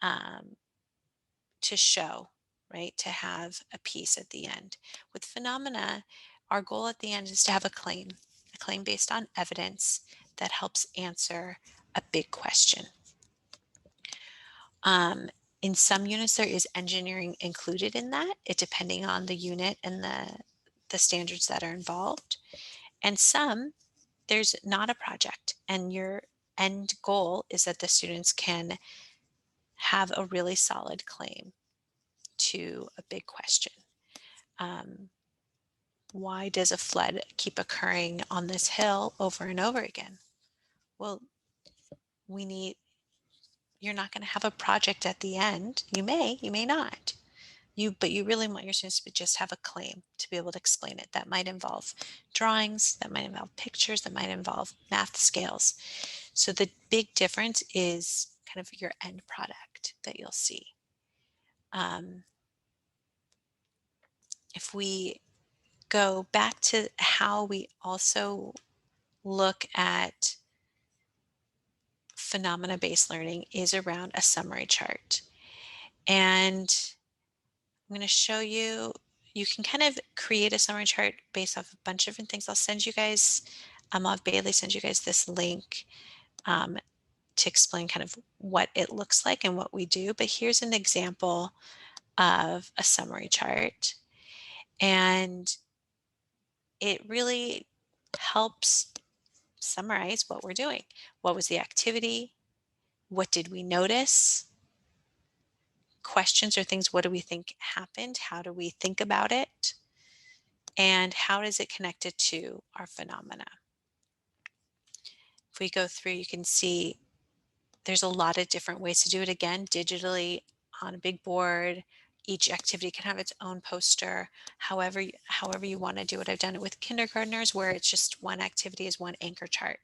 to show, right? To have a piece at the end. With phenomena, our goal at the end is to have a claim based on evidence that helps answer a big question. In some units, there is engineering included in that, it depending on the unit and the standards that are involved. And some, there's not a project, and your end goal is that the students can have a really solid claim to a big question. Why does a flood keep occurring on this hill over and over again? Well, you're not going to have a project at the end. You may not. But you really want your students to just have a claim to be able to explain it. That might involve drawings, that might involve pictures, that might involve math scales. So the big difference is kind of your end product that you'll see. If we go back to how we also look at phenomena-based learning is around a summary chart. And I'm going to show you, you can kind of create a summary chart based off a bunch of different things. I'll send you guys, I'll have Bailey send you guys this link to explain kind of what it looks like and what we do. But here's an example of a summary chart. And it really helps summarize what we're doing. What was the activity? What did we notice? Questions or things, what do we think happened? How do we think about it? And how is it connected to our phenomena? If we go through, you can see there's a lot of different ways to do it. Again, digitally on a big board, Each activity can have its own poster, however you want to do it. I've done it with kindergartners where it's just one activity is one anchor chart.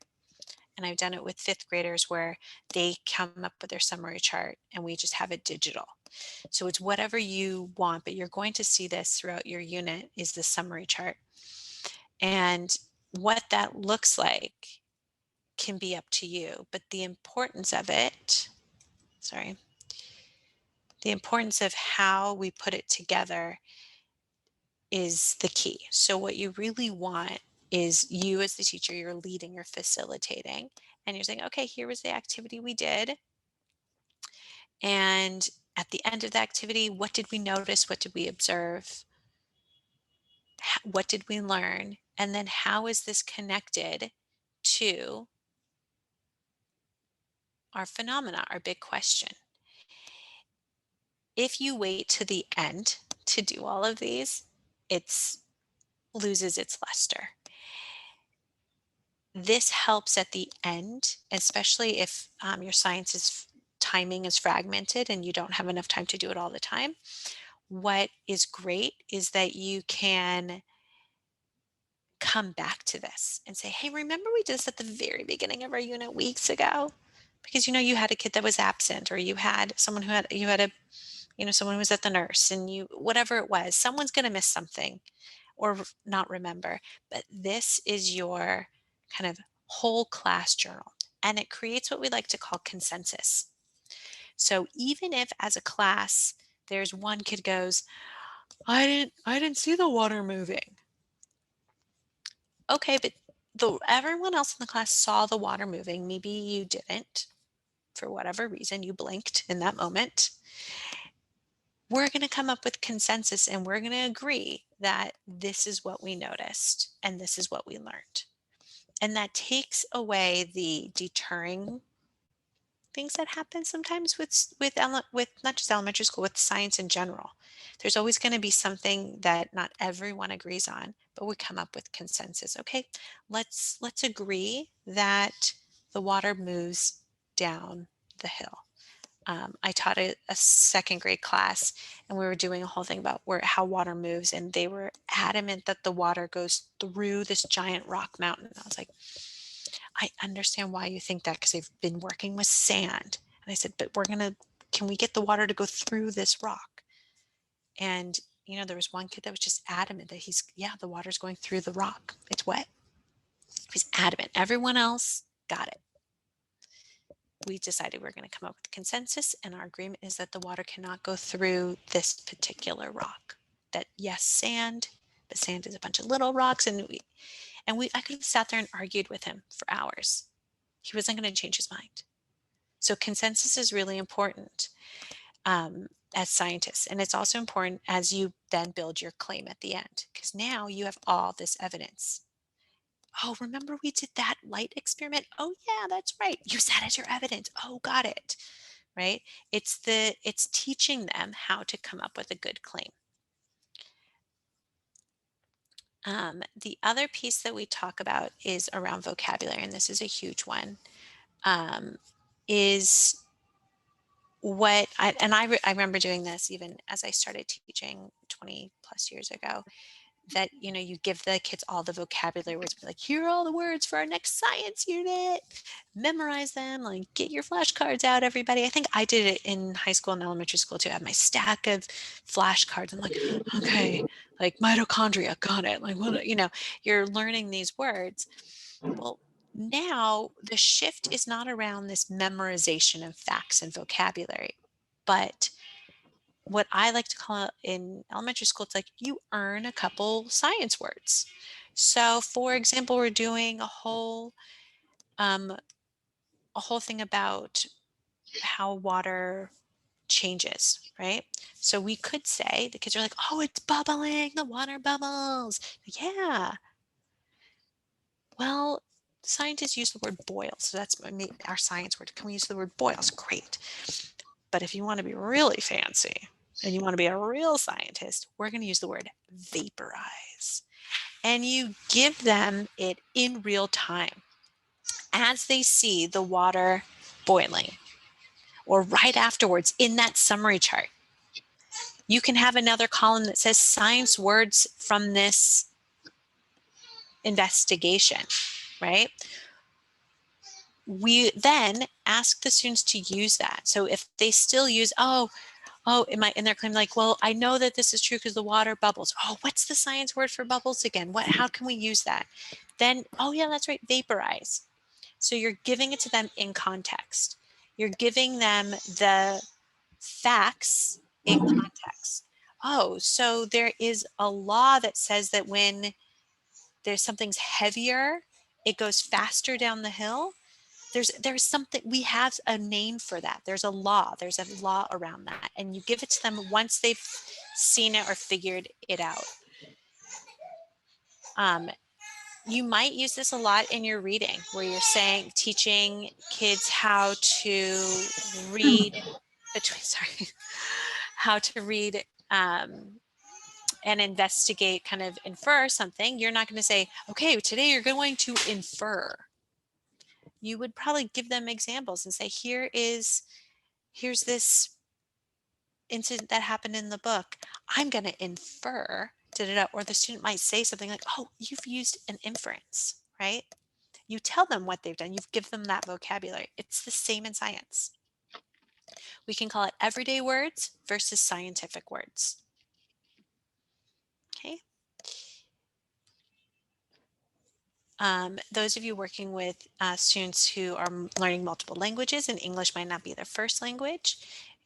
And I've done it with fifth graders where they come up with their summary chart and we just have it digital. So it's whatever you want, but you're going to see this throughout your unit is the summary chart. And what that looks like can be up to you, but the importance of it, the importance of how we put it together is the key. So what you really want is you as the teacher, you're leading, you're facilitating, and you're saying, okay, here was the activity we did. And at the end of the activity, what did we notice? What did we observe? What did we learn? And then how is this connected to our phenomena, our big question? If you wait to the end to do all of these, it loses its luster. This helps at the end, especially if your science timing is fragmented and you don't have enough time to do it all the time. What is great is that you can come back to this and say, hey, remember we did this at the very beginning of our unit weeks ago? Because you had a kid that was absent, or you had someone who someone who was at the nurse, and whatever it was, someone's going to miss something or not remember. But this is your kind of whole class journal, and it creates what we like to call consensus. So even if as a class there's one kid goes, I didn't see the water moving. Okay, but everyone else in the class saw the water moving. Maybe you didn't, for whatever reason, you blinked in that moment. We're going to come up with consensus and we're going to agree that this is what we noticed and this is what we learned. And that takes away the deterring things that happen sometimes with not just elementary school, with science in general. There's always going to be something that not everyone agrees on, but we come up with consensus. Okay, let's agree that the water moves down the hill. I taught a second grade class, and we were doing a whole thing about how water moves, and they were adamant that the water goes through this giant rock mountain. I was like, I understand why you think that, because they've been working with sand. And I said, but can we get the water to go through this rock? And there was one kid that was just adamant that the water's going through the rock. It's wet. He's adamant. Everyone else got it. We decided we're going to come up with consensus, and our agreement is that the water cannot go through this particular rock. That yes, sand, but sand is a bunch of little rocks, and I could have sat there and argued with him for hours. He wasn't going to change his mind. So consensus is really important as scientists, and it's also important as you then build your claim at the end, because now you have all this evidence. Oh, remember we did that light experiment? Oh yeah, that's right. Use that as your evidence. Oh, got it. Right? It's teaching them how to come up with a good claim. The other piece that we talk about is around vocabulary, and this is a huge one, is what I remember doing this even as I started teaching 20 plus years ago, that you give the kids all the vocabulary words, be like, here are all the words for our next science unit, memorize them, like get your flashcards out, everybody. I think I did it in high school and elementary school too. I had my stack of flashcards. I'm like, okay, like mitochondria, got it. Like, what, you're learning these words. Well, now the shift is not around this memorization of facts and vocabulary, but what I like to call it in elementary school, it's like you earn a couple science words. So for example, we're doing a whole thing about how water changes, right? So we could say, the kids are like, oh, it's bubbling, the water bubbles. Yeah. Well, scientists use the word boil. So that's our science word. Can we use the word boils? Great. But if you want to be really fancy and you want to be a real scientist, we're going to use the word vaporize. And you give them it in real time as they see the water boiling, or right afterwards in that summary chart. You can have another column that says science words from this investigation, right? We then ask the students to use that. So if they still use, oh, in their claim, like, well, I know that this is true because the water bubbles. Oh, what's the science word for bubbles again? How can we use that? Then, oh yeah, that's right, vaporize. So you're giving it to them in context. You're giving them the facts in context. Oh, so there is a law that says that when something's heavier, it goes faster down the hill. There's something, we have a name for that. There's a law around that, and you give it to them once they've seen it or figured it out. You might use this a lot in your reading, where you're teaching kids how to read how to read and investigate, kind of infer something. You're not going to say, okay, today you're going to infer. You would probably give them examples and say, here's this incident that happened in the book. I'm going to infer, or the student might say something like, oh, you've used an inference, right? You tell them what they've done. You've given them that vocabulary. It's the same in science. We can call it everyday words versus scientific words. Okay. Those of you working with students who are learning multiple languages and English might not be their first language,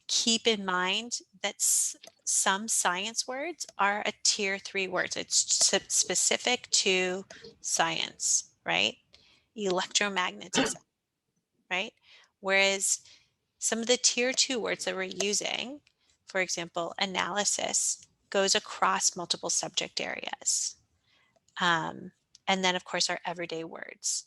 keep in mind that some science words are a tier 3 words. It's specific to science, right? Electromagnetism, right? Whereas some of the tier 2 words that we're using, for example, analysis, goes across multiple subject areas. And then, of course, our everyday words.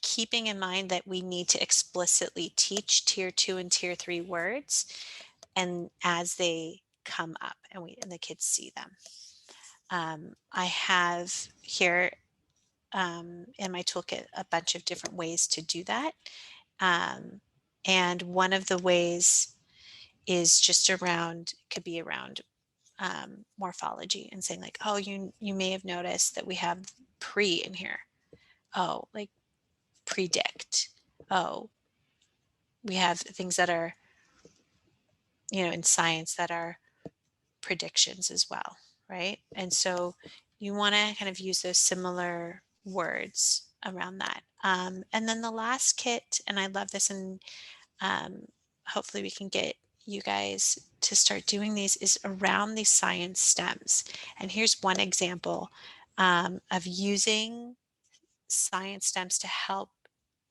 Keeping in mind that we need to explicitly teach tier 2 and tier 3 words, and as they come up and the kids see them. I have here in my toolkit a bunch of different ways to do that. And one of the ways is just could be around morphology, and saying like, oh, you may have noticed that we have pre in here. Oh, like predict. Oh, we have things that are, in science that are predictions as well, right? And so you want to kind of use those similar words around that. And then the last kit, and I love this, and hopefully we can get you guys to start doing these, is around these science stems. And here's one example of using science stems to help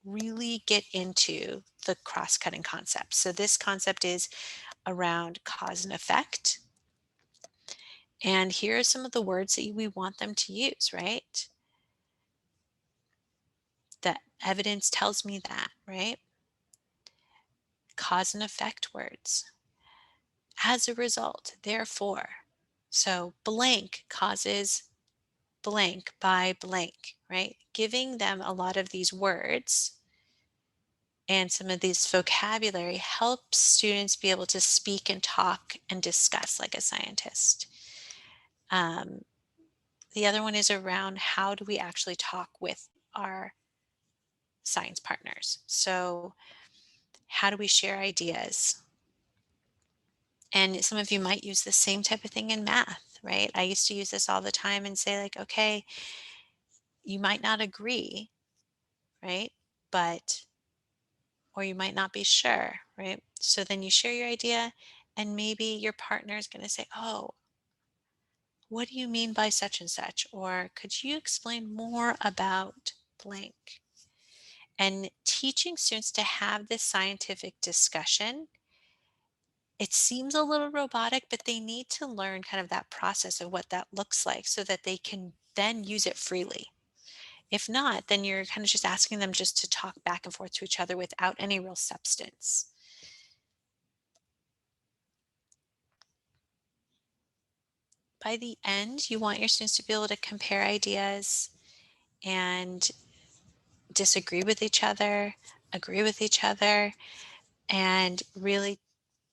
really get into the cross-cutting concepts. So this concept is around cause and effect. And here are some of the words that we want them to use, right? The evidence tells me that, right? Cause and effect words. As a result, therefore. So blank causes blank by blank, right? Giving them a lot of these words and some of these vocabulary helps students be able to speak and talk and discuss like a scientist. The other one is around how do we actually talk with our science partners? So how do we share ideas? And some of you might use the same type of thing in math, right? I used to use this all the time and say like, okay, you might not agree, right? Or you might not be sure, right? So then you share your idea, and maybe your partner is going to say, oh, what do you mean by such and such? Or could you explain more about blank? And teaching students to have this scientific discussion, it seems a little robotic, but they need to learn kind of that process of what that looks like so that they can then use it freely. If not, then you're kind of just asking them just to talk back and forth to each other without any real substance. By the end, you want your students to be able to compare ideas and disagree with each other, agree with each other, and really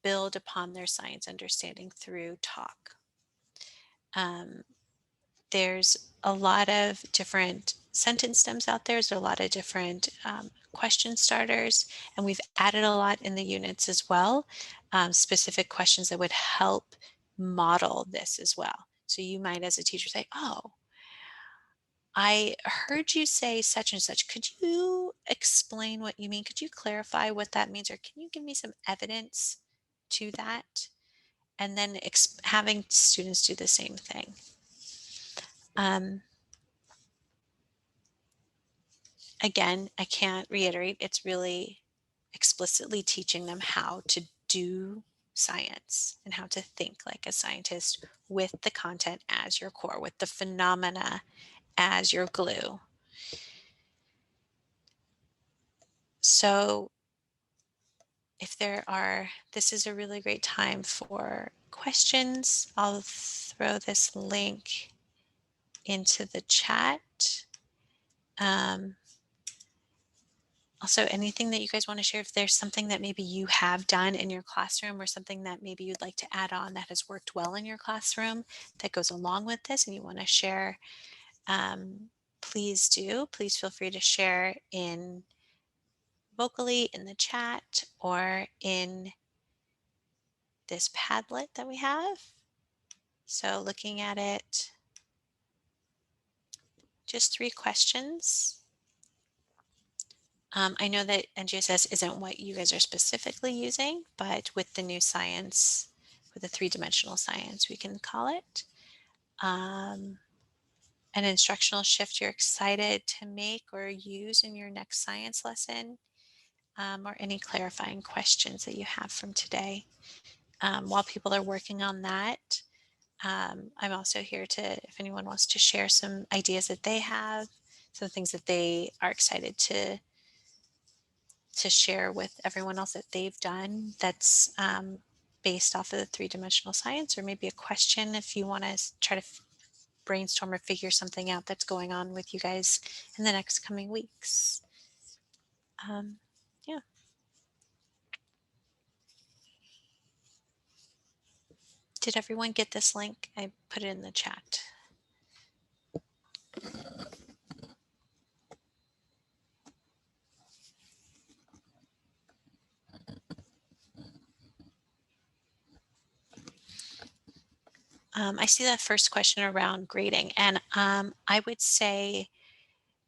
build upon their science understanding through talk. There's a lot of different sentence stems out there. There's a lot of different question starters, and we've added a lot in the units as well, specific questions that would help model this as well. So you might, as a teacher, say, oh, I heard you say such and such. Could you explain what you mean? Could you clarify what that means? Or can you give me some evidence to that? And then having students do the same thing. Again, I can't reiterate, it's really explicitly teaching them how to do science and how to think like a scientist with the content as your core, with the phenomena as your glue. So if there are, this is a really great time for questions. I'll throw this link into the chat. Also, anything that you guys want to share, if there's something that maybe you have done in your classroom or something that maybe you'd like to add on that has worked well in your classroom that goes along with this and you want to share, please do. Please feel free to share in vocally in the chat or in this Padlet that we have. So looking at it, just 3 questions. I know that NGSS isn't what you guys are specifically using, but with the new science, with the 3-dimensional science, we can call it. An instructional shift you're excited to make or use in your next science lesson, or any clarifying questions that you have from today. While people are working on that, I'm also here to, if anyone wants to share some ideas that they have, some things that they are excited to share with everyone else that they've done that's based off of the 3-dimensional science, or maybe a question if you want to try to brainstorm or figure something out that's going on with you guys in the next coming weeks. Yeah. Did everyone get this link? I put it in the chat. I see that first question around grading, and I would say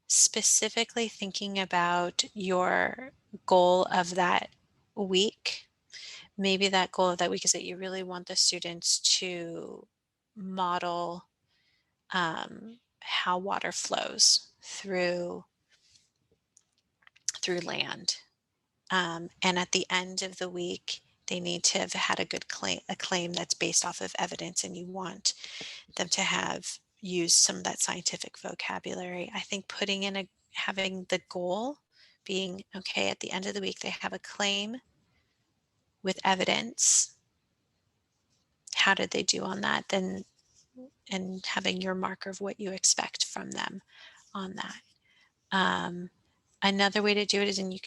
specifically thinking about your goal of that week. Maybe that goal of that week is that you really want the students to model how water flows through land. And at the end of the week, they need to have had a good claim that's based off of evidence, and you want them to have used some of that scientific vocabulary. I think putting in having the goal being, okay, at the end of the week, they have a claim with evidence. How did they do on that? Then, and having your marker of what you expect from them on that. Another way to do it is, and you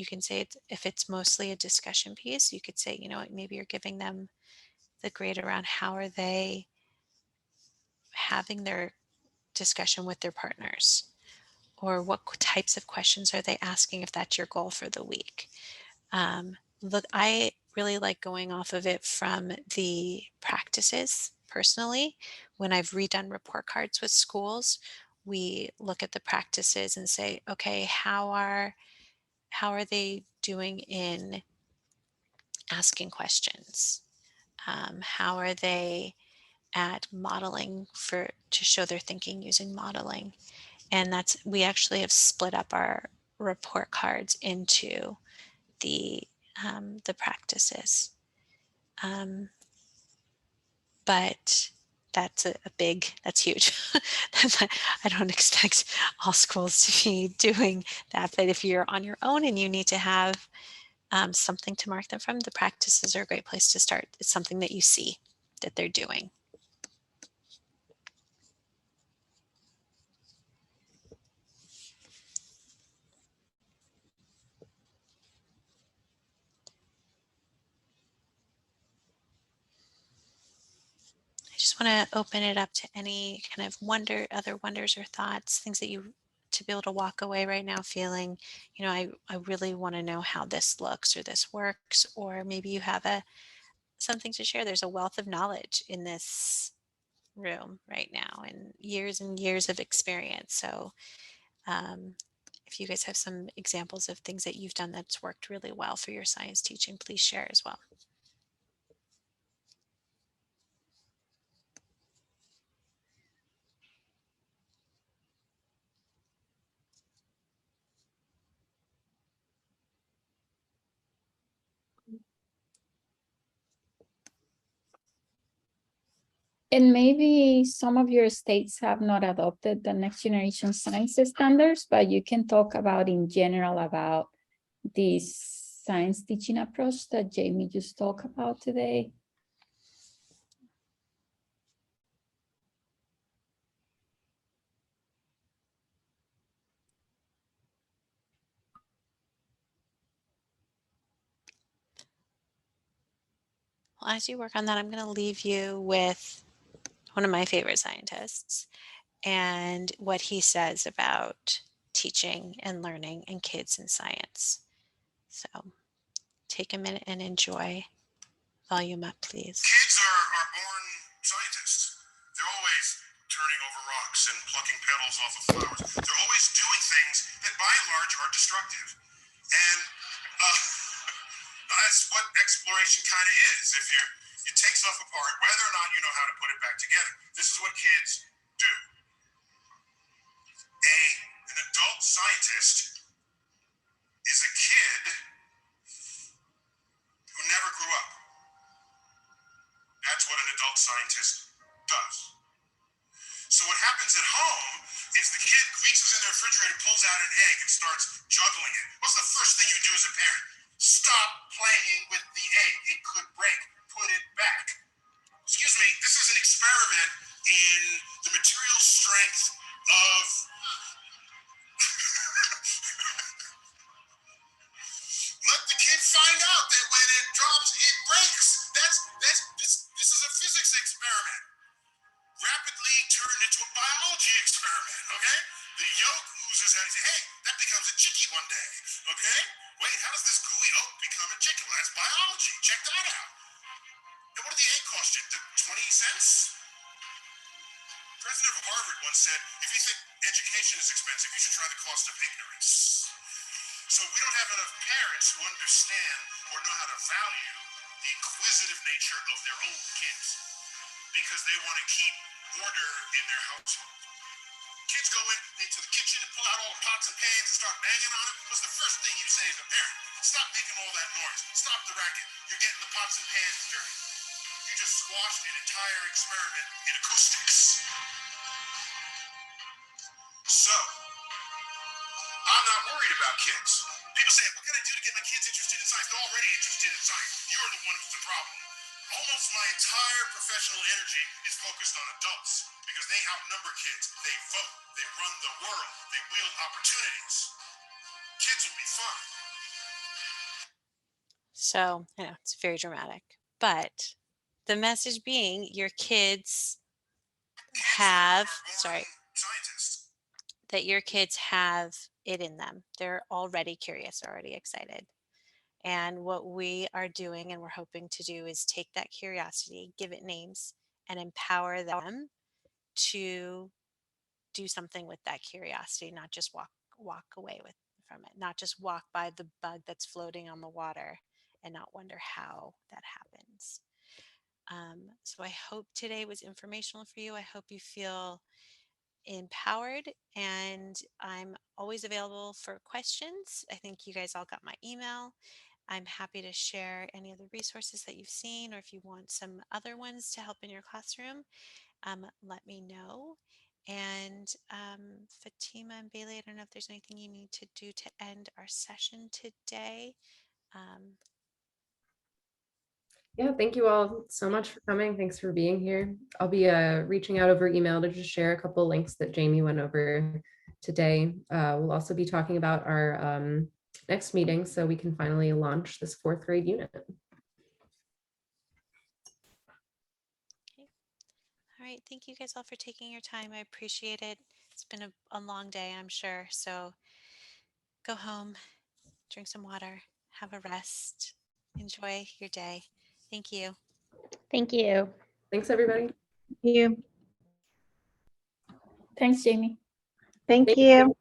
can say it, if it's mostly a discussion piece, you could say, you know what, maybe you're giving them the grade around how are they having their discussion with their partners, or what types of questions are they asking if that's your goal for the week. Look, I really like going off of it from the practices personally. When I've redone report cards with schools, we look at the practices and say, okay, how are they doing in asking questions? How are they at modeling to show their thinking using modeling? And we actually have split up our report cards into the practices. But that's that's huge. I don't expect all schools to be doing that, but if you're on your own and you need to have something to mark them from, the practices are a great place to start. It's something that you see that they're doing. just want to open it up to any kind of other wonders or thoughts, things that you to be able to walk away right now feeling, I really want to know how this looks or this works, or maybe you have something to share. There's a wealth of knowledge in this room right now and years of experience. So if you guys have some examples of things that you've done that's worked really well for your science teaching, please share as well. And maybe some of your states have not adopted the next generation science standards, but you can talk about in general about this science teaching approach that Jamie just talked about today. Well, as you work on that, I'm going to leave you with one of my favorite scientists and what he says about teaching and learning and kids in science. So take a minute and enjoy. Volume up, please. Kids are born scientists. They're always turning over rocks and plucking petals off of flowers. They're always doing things that by and large are destructive. And that's what exploration kind of is. If you take stuff apart, whether or not you know how to put it back together, this is what kids do. An adult scientist is a kid who never grew up. That's what an adult scientist does. So what happens at home is the kid reaches in the refrigerator, pulls out an egg, and starts juggling it. What's the first thing you do as a parent? Stop playing with the egg. It could break. Put it back. Excuse me, this is an experiment in the material strength of... Let the kid find out that when it drops, it breaks. This is a physics experiment. Rapidly turned into a biology experiment, okay? The yolk oozes out and say, hey, that becomes a chickie one day, okay? Wait, how does this gooey yolk become a chicken? Well, that's biology. Check that out. And what did the egg cost you? 20 cents? President of Harvard once said, if you think education is expensive, you should try the cost of ignorance. So we don't have enough parents who understand or know how to value the inquisitive nature of their own kids because they want to keep order in their household. Kids go into the kitchen and pull out all the pots and pans and start banging on them. What's the first thing you say as a parent? Stop making all that noise. Stop the racket. You're getting the pots and pans dirty. You just squashed an entire experiment in acoustics. So, I'm not worried about kids. People say, what can I do to get my kids interested in science? They're already interested in science. You're the one who's the problem. Almost my entire professional energy is focused on adults because they outnumber kids. They vote. They run the world. They wield opportunities. Kids will be fun. So, I know it's very dramatic, but the message being your kids have, Scientists. that your kids have it in them. They're already curious, already excited. And what we are doing and we're hoping to do is take that curiosity, give it names, and empower them to do something with that curiosity, not just walk away from it, not just walk by the bug that's floating on the water and not wonder how that happens. So I hope today was informational for you. I hope you feel empowered, and I'm always available for questions. I think you guys all got my email. I'm happy to share any other resources that you've seen, or if you want some other ones to help in your classroom, let me know. And Fatima and Bailey, I don't know if there's anything you need to do to end our session today. Yeah, thank you all so much for coming. Thanks for being here. I'll be reaching out over email to just share a couple links that Jamie went over today. We'll also be talking about our next meeting so we can finally launch this 4th grade unit. right. Thank you guys all for taking your time. I appreciate it. It's been a long day, I'm sure. So go home, drink some water, have a rest, enjoy your day. Thank you. Thank you. Thanks, everybody. You. Thanks, Jamie. Thank Thank you.